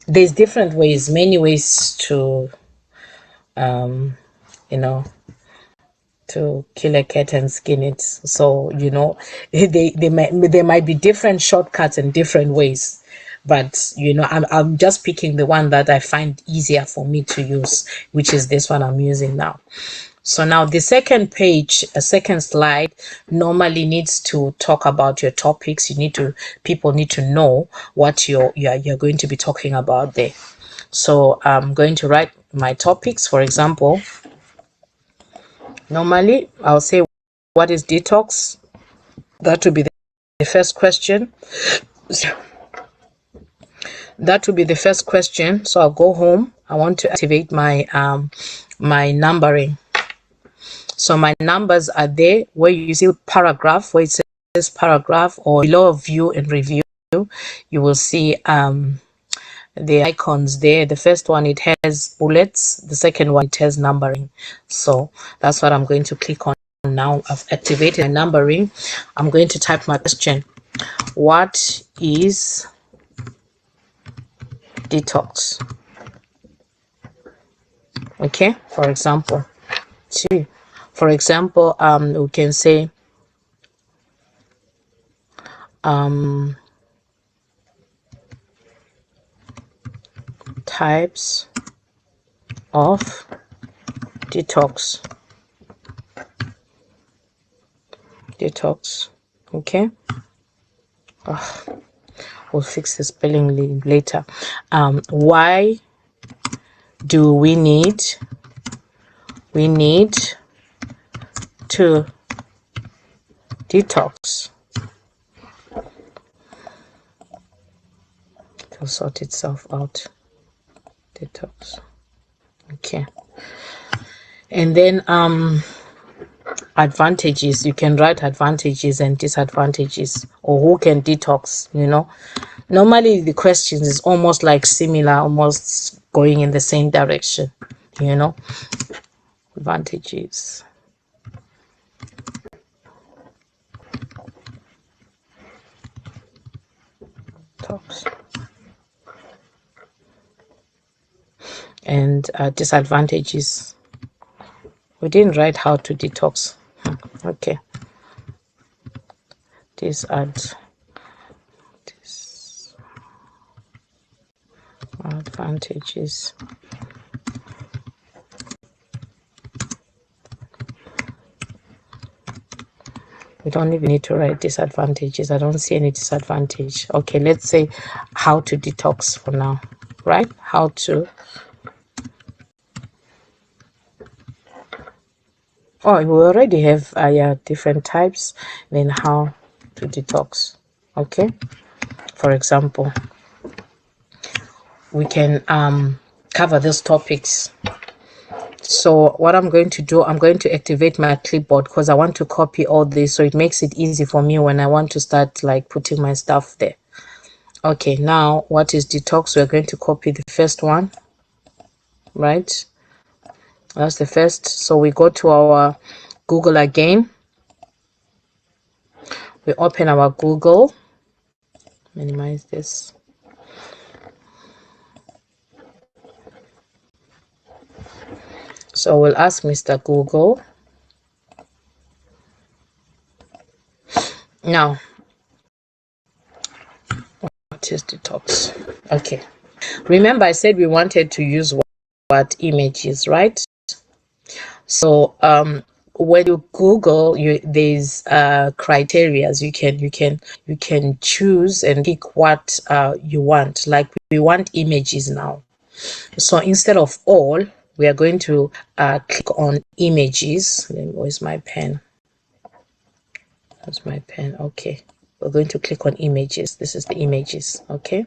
there's different ways, many ways to you know, to kill a cat and skin it. So, you know, there might be different shortcuts and different ways, but you know, I'm just picking the one that I find easier for me to use, which is this one I'm using now. So now the second page, a second slide, normally needs to talk about your topics. People need to know what you're going to be talking about there. So I'm going to write my topics. For example, normally I'll say, what is detox? That would be the first question. That would be the first question. So I'll go home. I want to activate my my numbering. So my numbers are there where you see paragraph, where it says paragraph, or below view and review, you will see the icons there. The first one, it has bullets. The second one, it has numbering. So that's what I'm going to click on now. I've activated numbering. I'm going to type my question. What is detox? Okay, for example. For example, we can say types of detox. Okay. We'll fix the spelling later. Why do we need to detox? It'll sort itself out. Detox. Okay. And then advantages. You can write advantages and disadvantages, or who can detox, you know. Normally the questions is almost like similar, almost going in the same direction, you know. Advantages. Detox. And disadvantages. We didn't write how to detox. Okay. Disadvantages. We don't even need to write disadvantages. I don't see any disadvantage. Okay, let's say how to detox for now, right? How to. Oh, we already have different types. Then how to detox. Okay. For example, we can cover these topics. So what I'm going to do, I'm going to activate my clipboard because I want to copy all this, so it makes it easy for me when I want to start like putting my stuff there. Okay, now what is detox? We're going to copy the first one, right? That's the first. So we go to our Google again. We open our Google. Minimize this. So we'll ask Mr. Google. Now, what is detox? Okay. Remember I said we wanted to use what images, right? So when you Google, there's criterias you can choose and pick what you want. Like we want images now. So instead of all, we are going to click on images. Where's my pen? That's my pen. Okay. We're going to click on images. This is the images. Okay.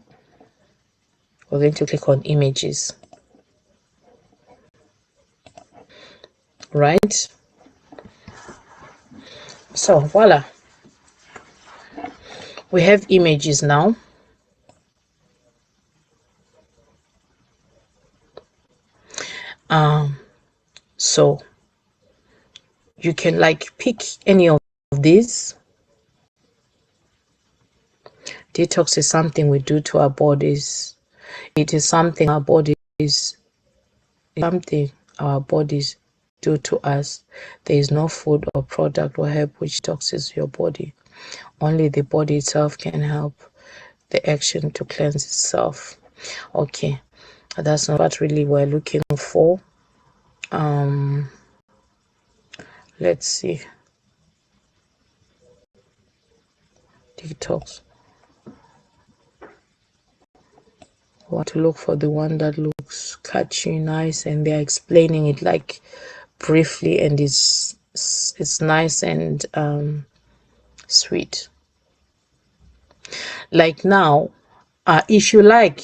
We're going to click on images. Right. So voila. We have images now. So you can like pick any of these. Detox is something we do to our bodies. It is something our bodies do to us. There is no food or product or herb which detoxes your body. Only the body itself can help the action to cleanse itself. Okay, that's not what really we're looking for. Let's see. Detox. I want to look for the one that looks catchy, nice, and they're explaining it like briefly, and it's nice and sweet. Like now, if you like,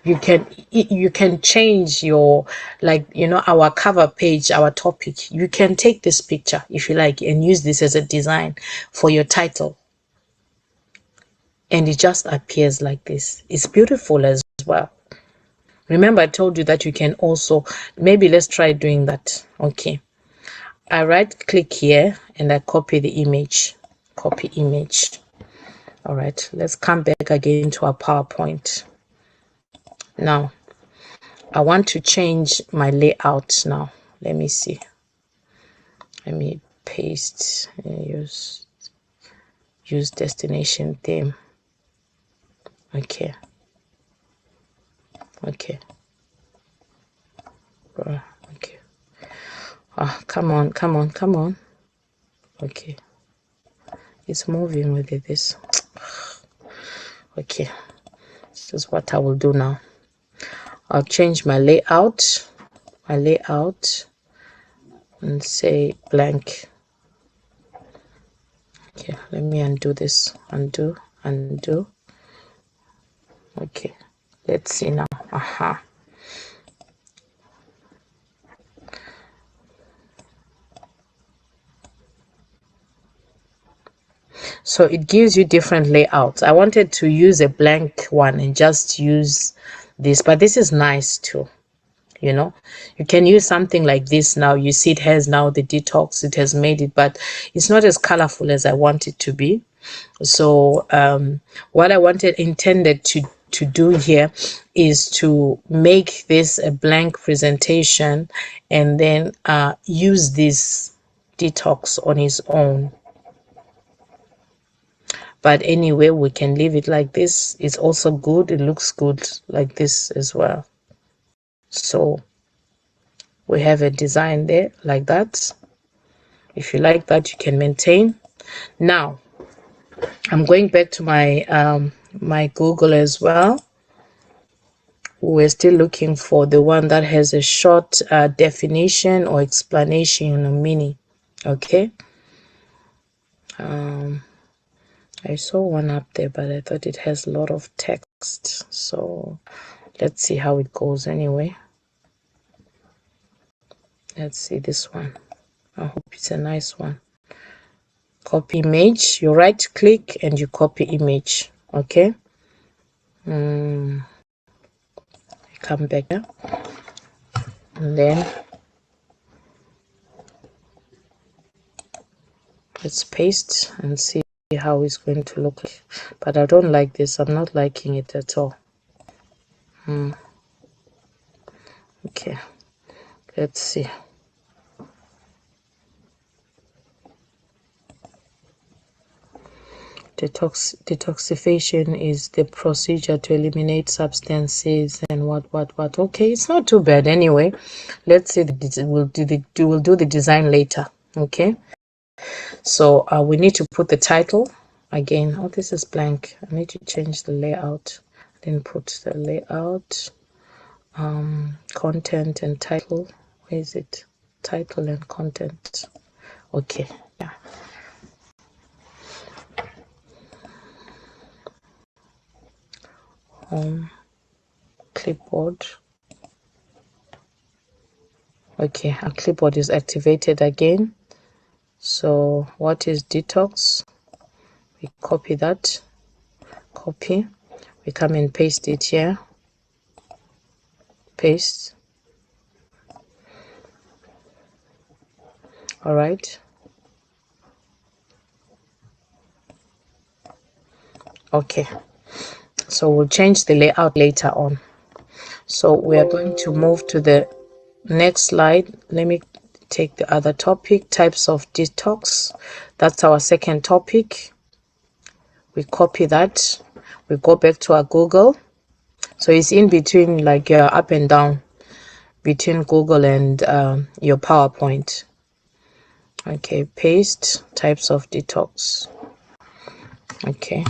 you can change your, like, our cover page, our topic. You can take this picture if you like and use this as a design for your title, and it just appears like this. It's beautiful as well. Remember I told you that you can also, maybe let's try doing that. Okay, I right click here and I copy the image. Copy image. All right, let's come back again to our PowerPoint. Now I want to change my layout now. Let me see. Let me paste and use destination theme. Okay. Okay. Okay. Come on. Okay. It's moving with this. Okay. This is what I will do now. I'll change my layout. And say blank. Okay, let me undo this. Undo. Okay, let's see now. So it gives you different layouts. I wanted to use a blank one and just use this, but this is nice too. You can use something like this now. You see it has now the detox, it has made it, but it's not as colorful as I want it to be. So what I intended to do here is to make this a blank presentation and then use this detox on its own. But anyway, we can leave it like this. It's also good. It looks good like this as well. So we have a design there like that. If you like that, you can maintain. Now I'm going back to my my Google as well. We're still looking for the one that has a short definition or explanation or meaning. Okay. I saw one up there, but I thought it has a lot of text. So let's see how it goes anyway. Let's see this one. I hope it's a nice one. Copy image. You right click and you copy image. Okay. Come back here. And then let's paste and see how it's going to look like. But I don't like this. I'm not liking it at all. Okay, let's see. Detoxification is the procedure to eliminate substances and what. Okay, it's not too bad anyway. Let's see. We'll do the design later. Okay, so we need to put the title again. Oh, this is blank. I need to change the layout. I didn't put the layout. Content and title. Where is it? Title and content. Okay, yeah. Home, clipboard. Okay, our clipboard is activated again. So what is detox? We copy that. Copy. We come and paste it here. Paste. All right. Okay. So we'll change the layout later on. So we are going to move to the next slide. Let me take the other topic, types of detox. That's our second topic. We copy that. We go back to our Google. So it's in between, like up and down between Google and your PowerPoint. Okay, paste, types of detox. Okay.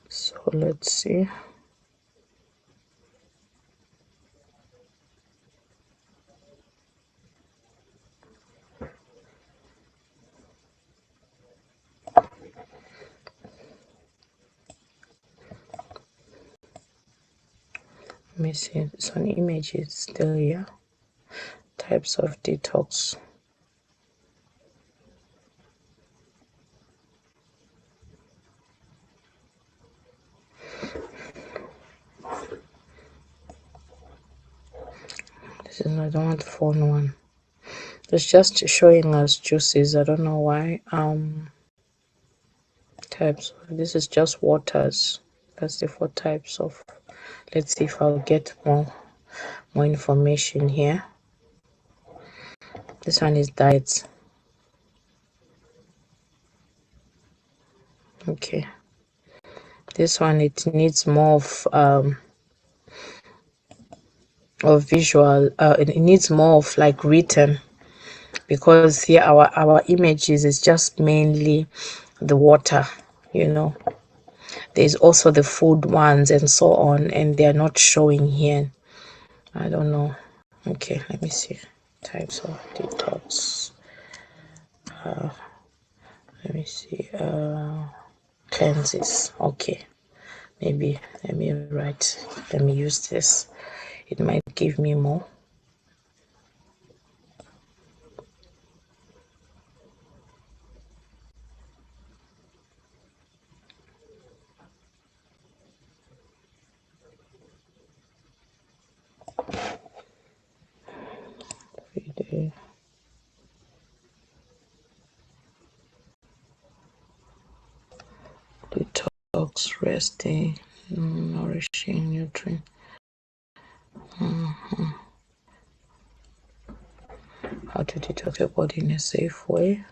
So let's see. Let me see. It's on images still here. Types of detox. This is, I don't want phone one. It's just showing us juices. I don't know why. Types. This is just waters. That's the 4 types of. Let's see if I'll get more information here. This one is diets. Okay. This one, it needs more of visual. It needs more of like written, because here our images is just mainly the water, you know. There's also the food ones and so on, and they're not showing here. I don't know. Okay, let me see. Types of detox. Let me see. Cleanses. Okay, maybe let me use this. It might give me more. Detox, resting, nourishing, nutrient. How to detox your body in a safe way.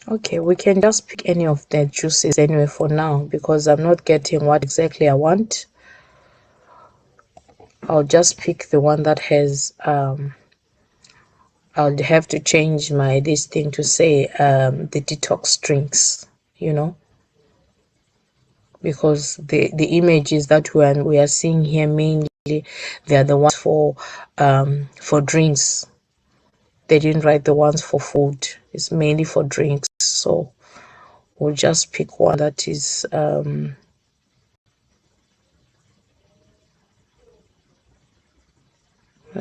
Okay, we can just pick any of the juices anyway for now, because I'm not getting what exactly I want. I'll just pick the one that has I'll have to change this thing to say the detox drinks, you know, because the images that we are seeing here, mainly they are the ones for drinks. They didn't write the ones for food. It's mainly for drinks. So we'll just pick one that is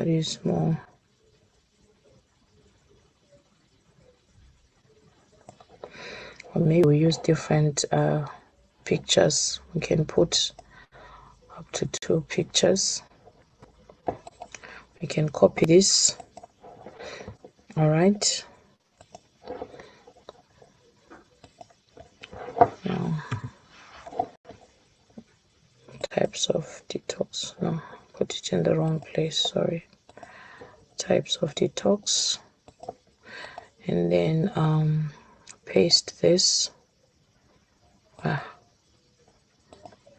that is more. Or maybe we use different pictures. We can put up to 2 pictures. We can copy this. All right. Now, types of detox. No, put it in the wrong place. Sorry. Types of detox. And then paste this.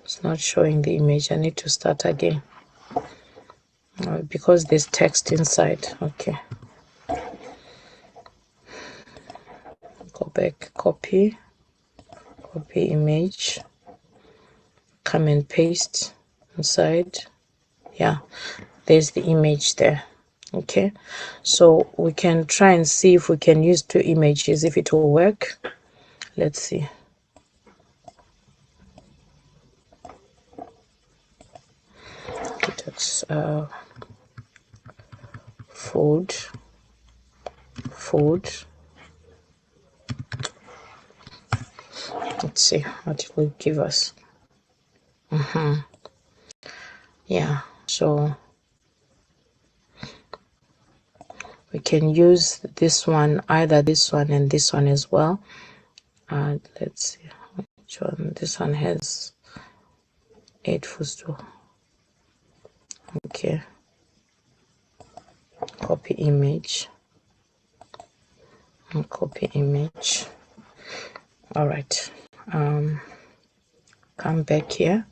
It's not showing the image. I need to start again because there's text inside. Okay, go back, copy image, come and paste inside. Yeah, there's the image there. Okay, so we can try and see if we can use 2 images, if it will work. Let's see. That's food. Let's see what it will give us. Yeah, so we can use this one, either this one and this one as well. Let's see which one. This one has 8 footstool. Okay, copy image and copy image. All right, come back here.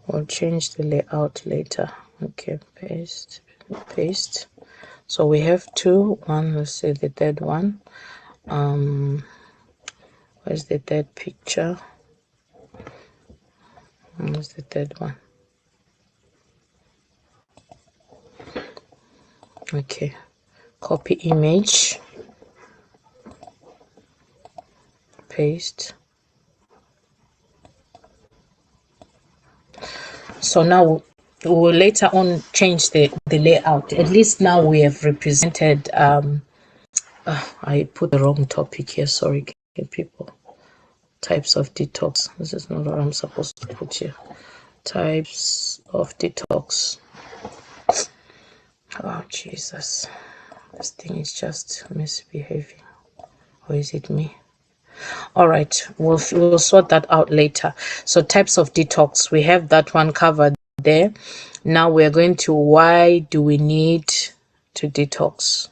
We'll change the layout later. Okay, paste. So we have 2. One, let's say the third one. Where's the third picture? Where's the third one? Okay, copy image, paste. So now we'll later on change the layout. At least now we have represented. I put the wrong topic here. Sorry, people. Types of detox. This is not what I'm supposed to put here. Types of detox. Oh Jesus, this thing is just misbehaving. Or is it me? All right, we'll sort that out later. So types of detox, we have that one covered there. Now we're going to why do we need to detox.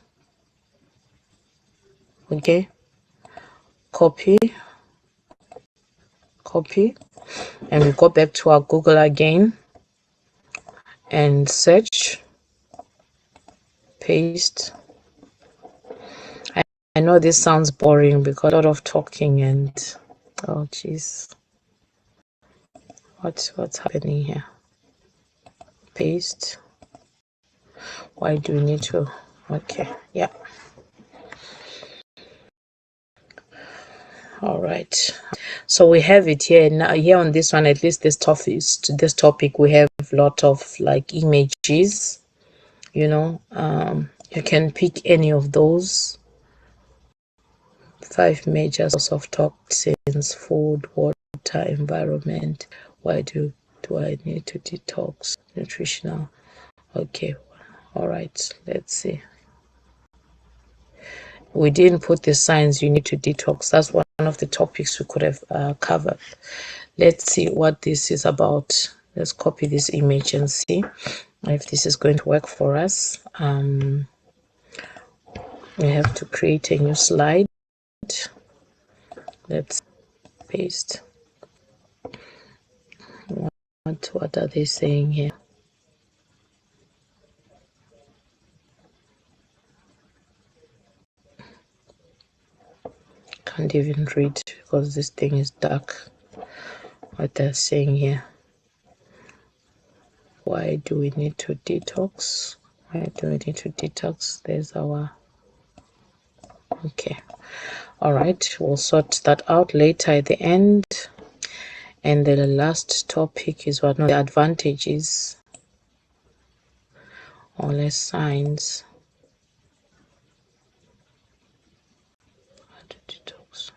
Okay, copy, and we go back to our Google again and search, paste. I know this sounds boring because a lot of talking and oh jeez, what's happening here? Paste. Why do we need to? Okay, yeah. All right, so we have it here now. Here on this one, at least this topic we have a lot of like images, you know. You can pick any of those 5 major sources of toxins: food, water, environment. Why do I need to detox? Nutritional. Okay, all right, let's see. We didn't put the signs you need to detox. That's one of the topics we could have covered. Let's see what this is about. Let's copy this image and see if this is going to work for us. We have to create a new slide. Let's paste. What are they saying here? Can't even read because this thing is dark. What they're saying here. Why do we need to detox? Why do we need to detox? There's our... Okay. All right. We'll sort that out later at the end. And the last topic is what? No, the advantages or less signs. How to detox.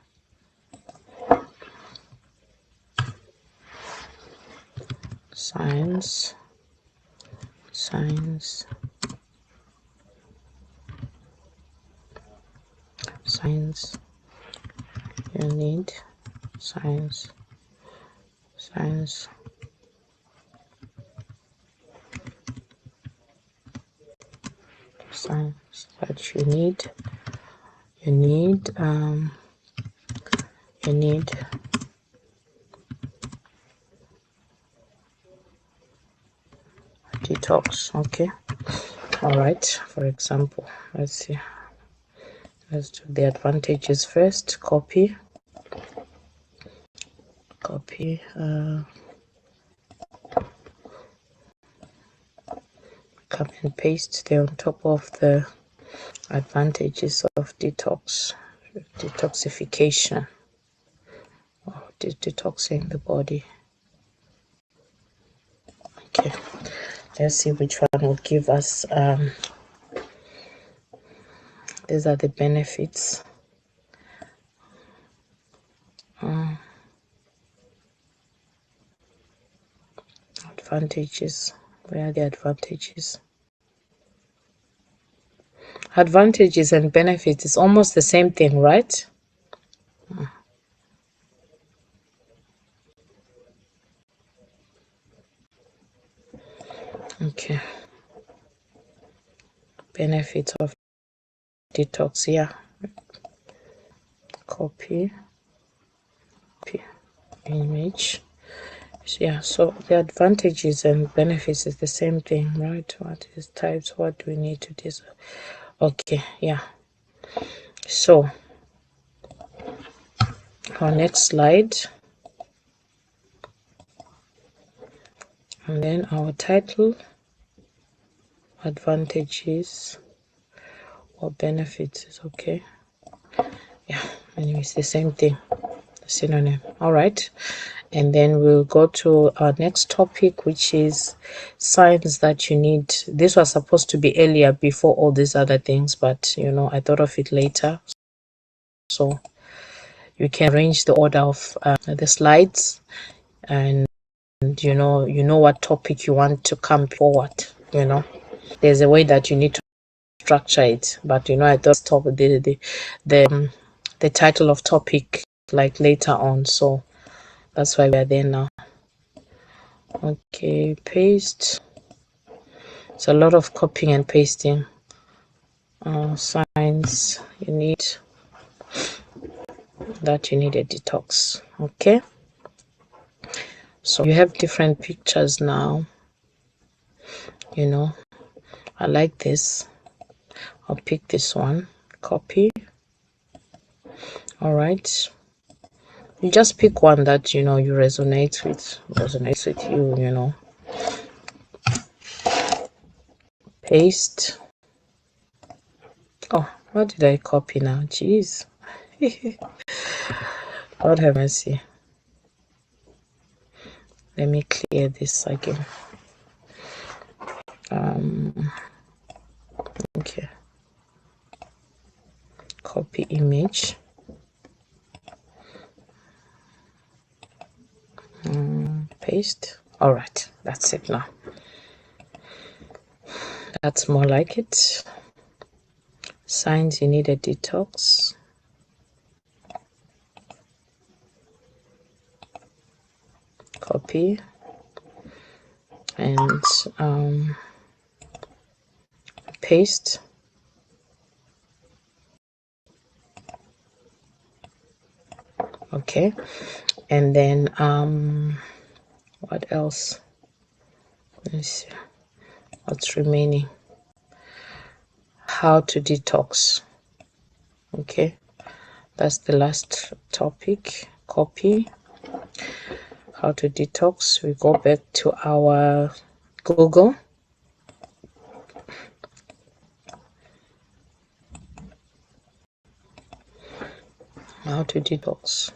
Signs you need. Signs that you need detox. Okay, all right. For example, let's see, let's do the advantages first. Copy come and paste there on top of the advantages of detoxification, or detoxing the body. Okay, let's see which one will give us these are the benefits. Advantages. Where are the advantages? Advantages and benefits is almost the same thing, right? Okay. Benefits of detox. Yeah. Copy image. Yeah, so the advantages and benefits is the same thing, right? What is types? What do we need to do? Okay, yeah. So our next slide, and then our title, advantages or benefits is okay. Yeah, anyways, the same thing, the synonym. All right, and then we'll go to our next topic, which is signs that you need. This was supposed to be earlier before all these other things, but you know, I thought of it later, so you can arrange the order of the slides, and you know what topic you want to come forward. You know, there's a way that you need to structure it, but you know, I thought stop the title of topic like later on, so that's why we are there now. Okay, paste. It's a lot of copying and pasting. Signs you need a detox. Okay, so you have different pictures now. You know, I like this. I'll pick this one, copy. All right, you just pick one that you know you resonates with you, you know. Paste. Oh, what did I copy now? Jeez. God have mercy. Let me clear this again. Okay, copy image. Paste. All right, that's it now. That's more like it. Signs you need a detox. Copy and paste. Okay, and then what else? Let's see what's remaining. How to detox. Okay, that's the last topic. Copy how to detox. We go back to our Google. How to detox.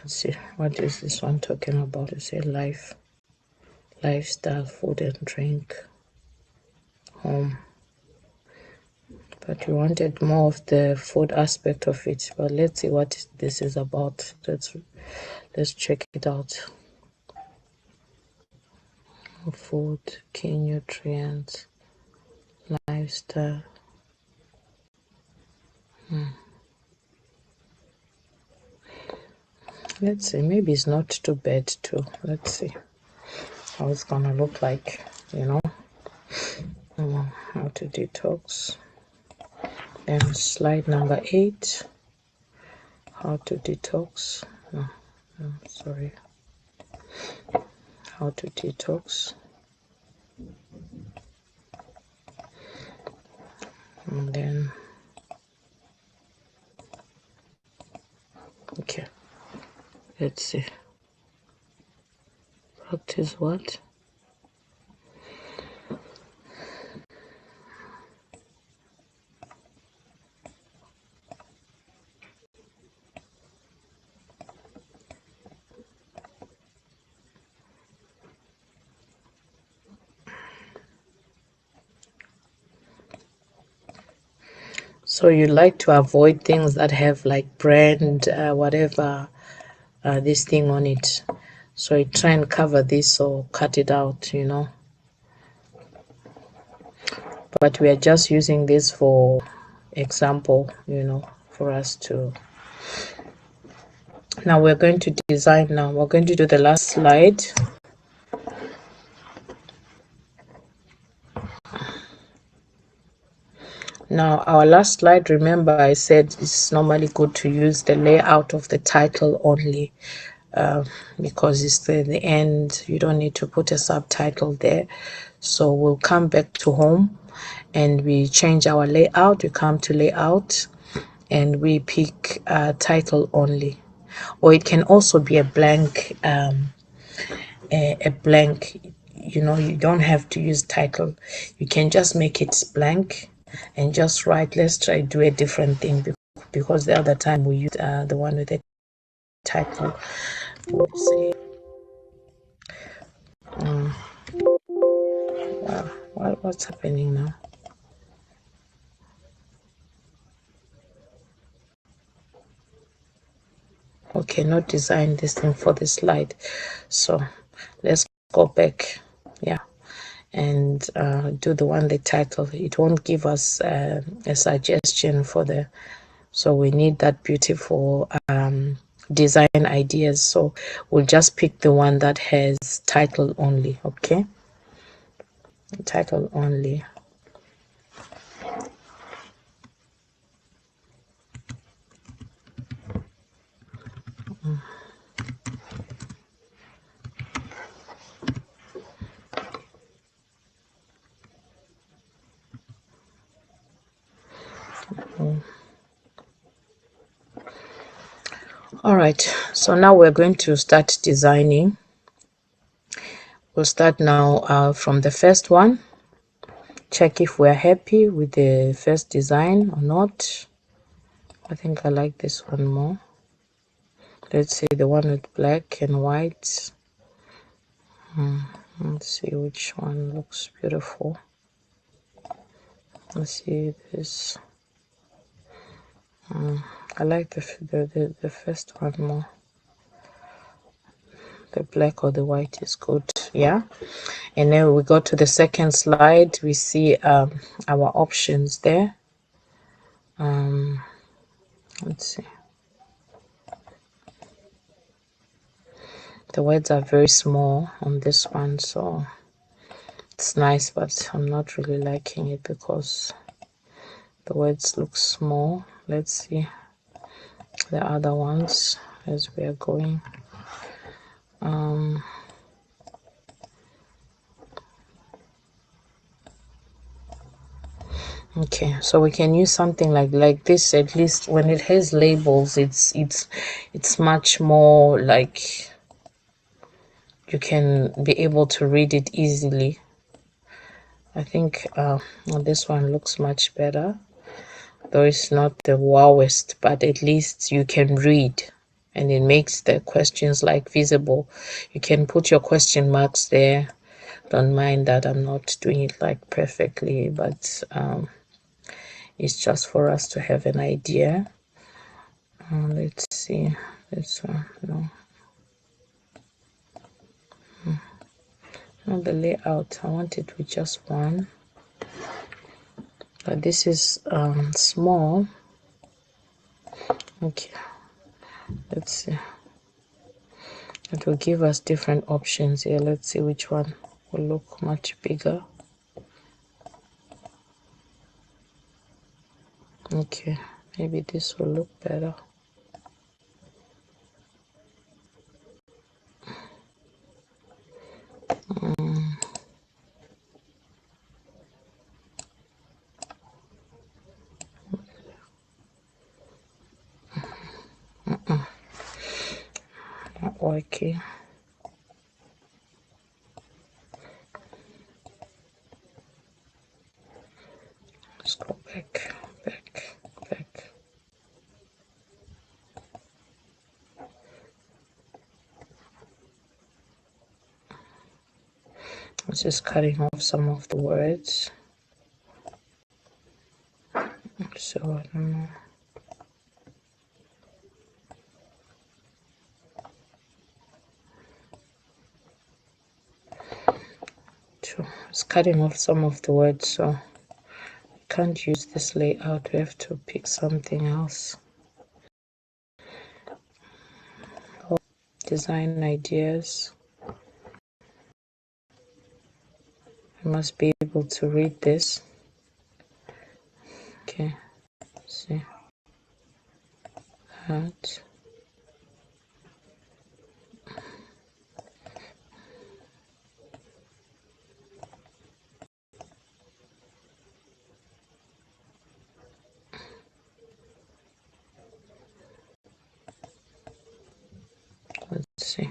Let's see, what is this one talking about? It say life, lifestyle, food and drink, home. But we wanted more of the food aspect of it. But let's see what this is about. Let's check it out. Food, key nutrients, lifestyle. Let's see, maybe it's not too bad too. Let's see how it's gonna look like, you know. How to detox. Then slide number 8, how to detox. No, sorry, how to detox. And then, okay, let's see, practice what? So you like to avoid things that have like brand, whatever, this thing on it. So you try and cover this or cut it out, you know. But we are just using this for example, you know, for us to. Now we're going to design now. We're going to do the last slide. Now our last slide, remember I said it's normally good to use the layout of the title only, because it's the end. You don't need to put a subtitle there. So we'll come back to home and we change our layout. We come to layout and we pick title only, or it can also be a blank, a blank, you know. You don't have to use title. You can just make it blank and just write, let's try do a different thing, because the other time we used the one with the title. Let's see. What's happening now? Okay, not design this thing for the slide. So let's go back, yeah, and do the one, the title. It won't give us a suggestion for the, so we need that beautiful design ideas. So we'll just pick the one that has title only. Okay, title only. All right, so now we're going to start designing. We'll start now from the first one. Check if we're happy with the first design or not. I think I like this one more. Let's see the one with black and white. Let's see which one looks beautiful. Let's see this. I like the first one more. The black or the white is good, yeah. And then we go to the second slide. We see our options there. Let's see. The words are very small on this one, so it's nice, but I'm not really liking it because the words look small. Let's see the other ones as we are going. Okay, so we can use something like this. At least when it has labels, it's much more like you can be able to read it easily. I think this one looks much better, though it's not the wowest, but at least you can read. and it makes the questions like visible. You can put your question marks there. Don't mind that I'm not doing it like perfectly, but it's just for us to have an idea. Let's see this one. No, not the layout. I want it with just one, but this is small. Okay, let's see. It will give us different options here. Let's see which one will look much bigger. Okay, maybe this will look better. Not working. Let's go back. I'm just cutting off some of the words. So I don't know. It's cutting off some of the words, so we can't use this layout. We have to pick something else. Design ideas. I must be able to read this. Okay, let's see that. Let's see.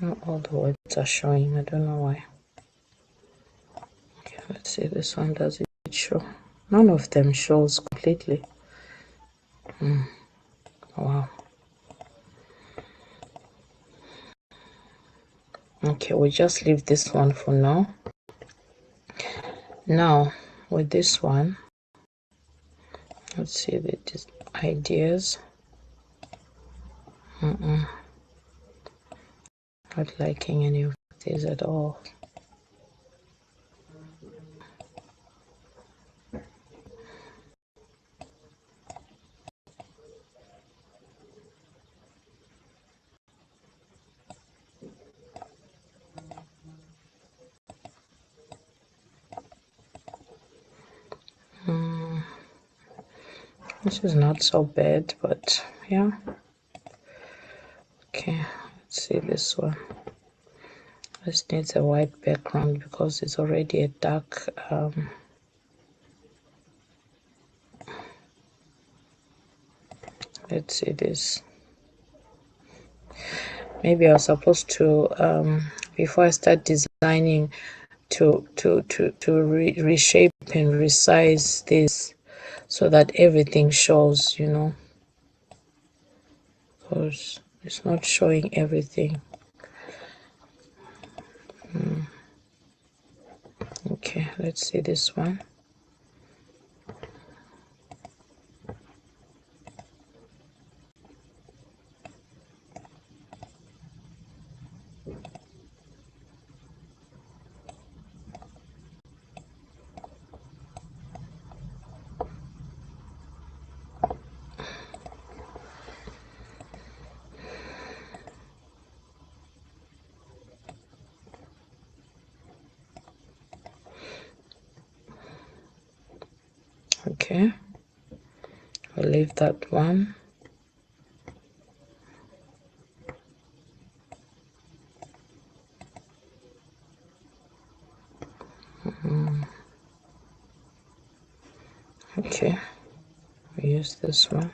Not all the words are showing. I don't know why. Okay, let's see. This one, does it show? None of them shows completely. Wow. Okay, we'll just leave this one for now. Now, with this one, let's see the ideas. Not liking any of these at all. This is not so bad, but yeah. Okay, let's see this one. This needs a white background because it's already a dark let's see this. Maybe I was supposed to before I start designing to reshape and resize this so that everything shows, you know, because it's not showing everything. Okay, let's see this one. Okay, I'll leave that one. Okay, we use this one.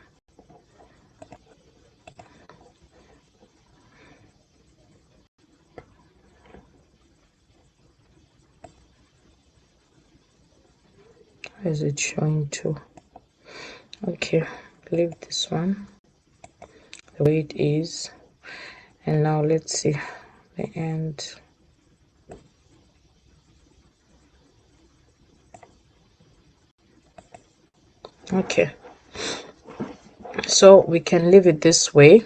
is it showing to? Okay, leave this one the way it is, and now let's see the end. Okay, so we can leave it this way.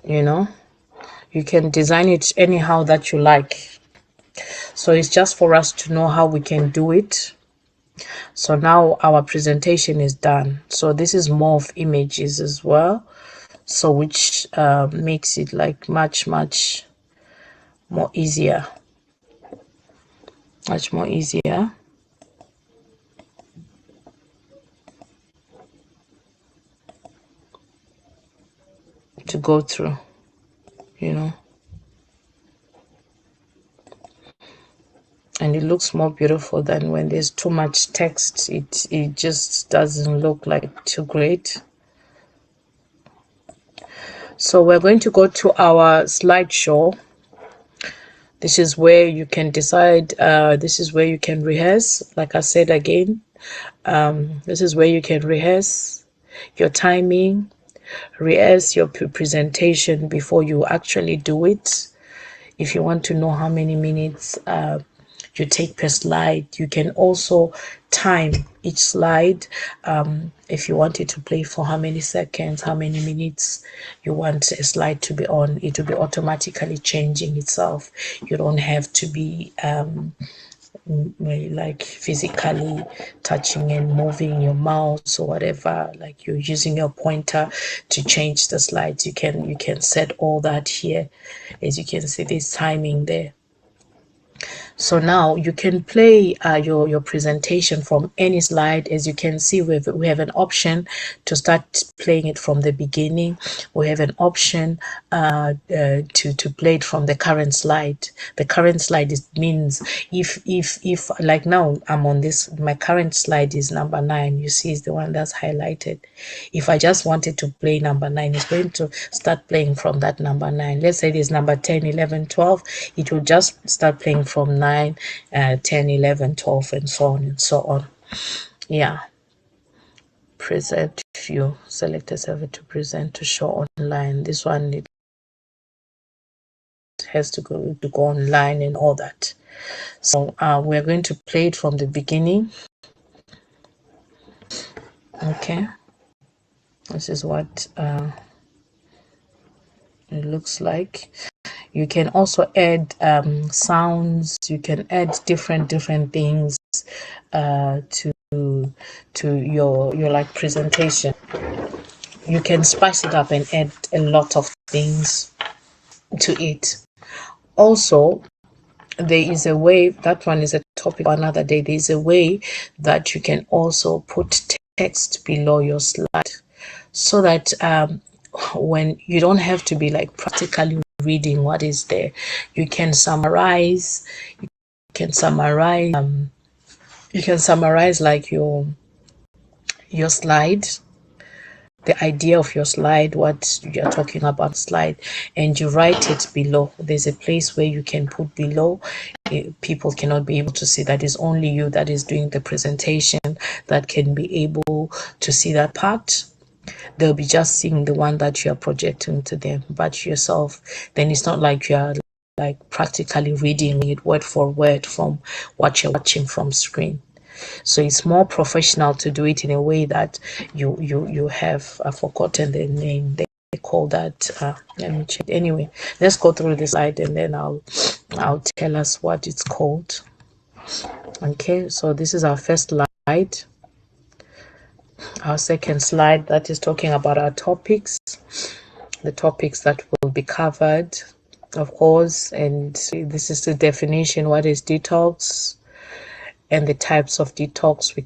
You know, you can design it anyhow that you like. So it's just for us to know how we can do it. So now our presentation is done. So this is more of images as well, so which makes it like much more easier, much more easier to go through, you know, and it looks more beautiful than when there's too much text. It just doesn't look like too great. So we're going to go to our slideshow. This is where you can decide, this is where you can rehearse. Like I said again, this is where you can rehearse your timing, rehearse your presentation before you actually do it. If you want to know how many minutes you take per slide, you can also time each slide. If you want it to play for how many seconds, how many minutes you want a slide to be on, it will be automatically changing itself. You don't have to be like physically touching and moving your mouse or whatever, like you're using your pointer to change the slides. You can set all that here. As you can see, there's timing there. So now you can play your presentation from any slide. As you can see, we have an option to start playing it from the beginning. We have an option to play it from the current slide. The current slide means if like now I'm on this, my current slide is number 9. You see, is the one that's highlighted. If I just wanted to play number 9, it's going to start playing from that number 9. Let's say there's number 10, 11, 12. It will just start playing from 9, 10, 11, 12, and so on and so on. Yeah. Present view. Select a server to present to show online. This one, it has to go online and all that. So we're going to play it from the beginning. Okay. This is what it looks like. You can also add sounds. You can add different things to your like presentation. You can spice it up and add a lot of things to it. Also, there is a way, that one is a topic for another day. There is a way that you can also put text below your slide, so that when you don't have to be like practically reading what is there, you can summarize. You can summarize. You can summarize like your slide, the idea of your slide, what you're talking about slide, and you write it below. There's a place where you can put below. People cannot be able to see that. Is only you that is doing the presentation that can be able to see that part. They'll be just seeing the one that you are projecting to them, but yourself, then it's not like you are like practically reading it word for word from what you're watching from screen. So it's more professional to do it in a way that you have, I've forgotten the name, they call that, let me check. Anyway, let's go through the slide and then I'll tell us what it's called. Okay, so this is our first slide. Our second slide, that is talking about our topics, the topics that will be covered, of course, and this is the definition, what is detox, and the types of detox. We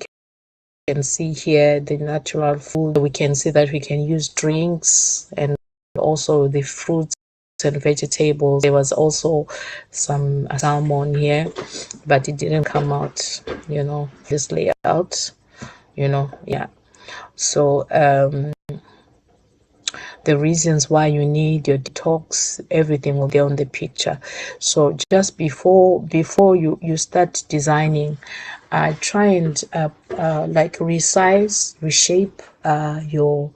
can see here the natural food. We can see that we can use drinks and also the fruits and vegetables. There was also some salmon here, but it didn't come out, you know, this layout, you know. Yeah. So the reasons why you need your detox, everything will be on the picture. So just before you start designing, try and like resize, reshape your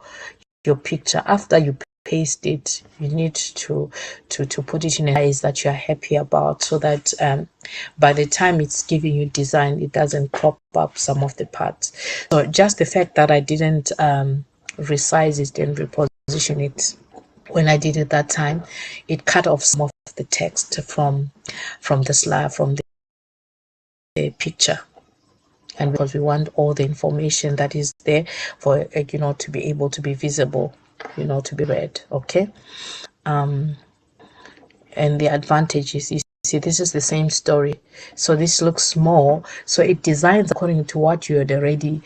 picture. After you paste it, you need to put it in a size that you're happy about, so that by the time it's giving you design, it doesn't crop up some of the parts. So just the fact that I didn't resize it and reposition it when I did it that time, it cut off some of the text from the slide, from the picture. And because we want all the information that is there for to be able to be visible, to be read. Okay. And the advantage is, you see, this is the same story. So this looks small, so it designs according to what you had already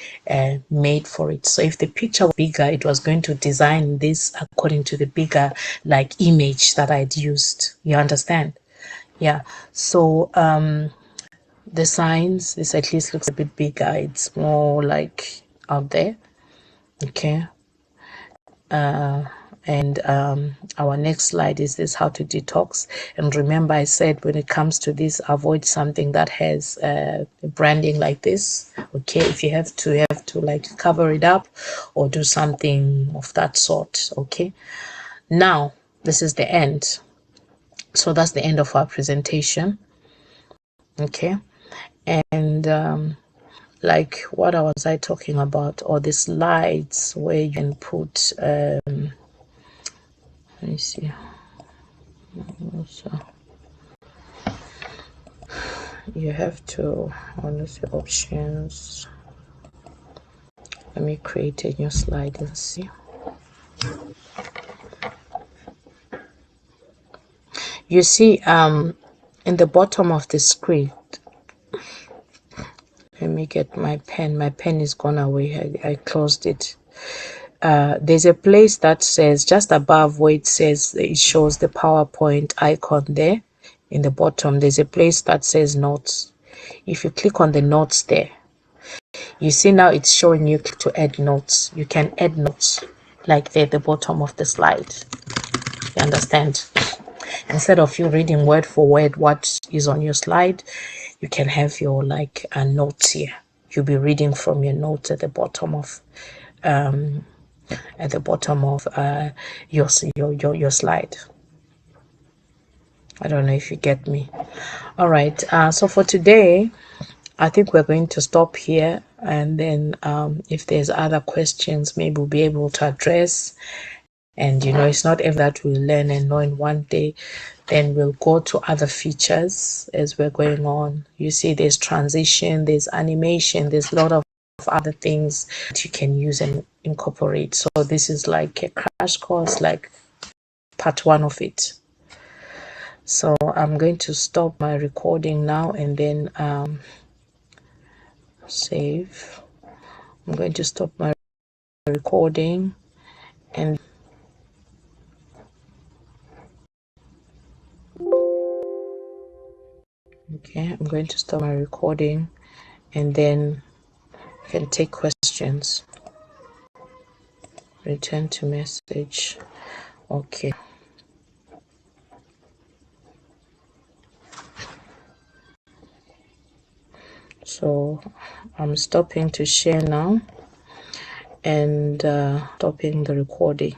made for it. So if the picture was bigger, it was going to design this according to the bigger like image that I'd used. You understand? Yeah. So the signs, this at least looks a bit bigger. It's more like out there. Okay. And our next slide is this: how to detox. And remember, I said when it comes to this, avoid something that has branding like this. Okay, if you have to like cover it up or do something of that sort. Okay, now this is the end. So that's the end of our presentation. Okay, and like what was I talking about, or the slides where you can put let me see. So you have to, let's see, options. Let me create a new slide and see. You see in the bottom of the screen, let me get my pen. My pen is gone away. I closed it. There's a place that says, just above where it says, it shows the PowerPoint icon there in the bottom, there's a place that says notes. If you click on the notes there, you see now it's showing you to add notes. You can add notes like there at the bottom of the slide. You understand? Instead of you reading word for word what is on your slide, you can have your like notes here. You'll be reading from your notes at the bottom of your slide. I don't know if you get me. All right. So for today, I think we're going to stop here, and then if there's other questions, maybe we'll be able to address. And it's not everything that we'll learn and know in one day. Then we'll go to other features as we're going on. You see, there's transition, there's animation, there's a lot of other things that you can use and incorporate. So this is like a crash course, like part 1 of it. So I'm going to stop my recording now and then save. I'm going to stop my recording and okay, I'm going to stop my recording and then I can take questions. Return to message. Okay. So I'm stopping to share now and stopping the recording.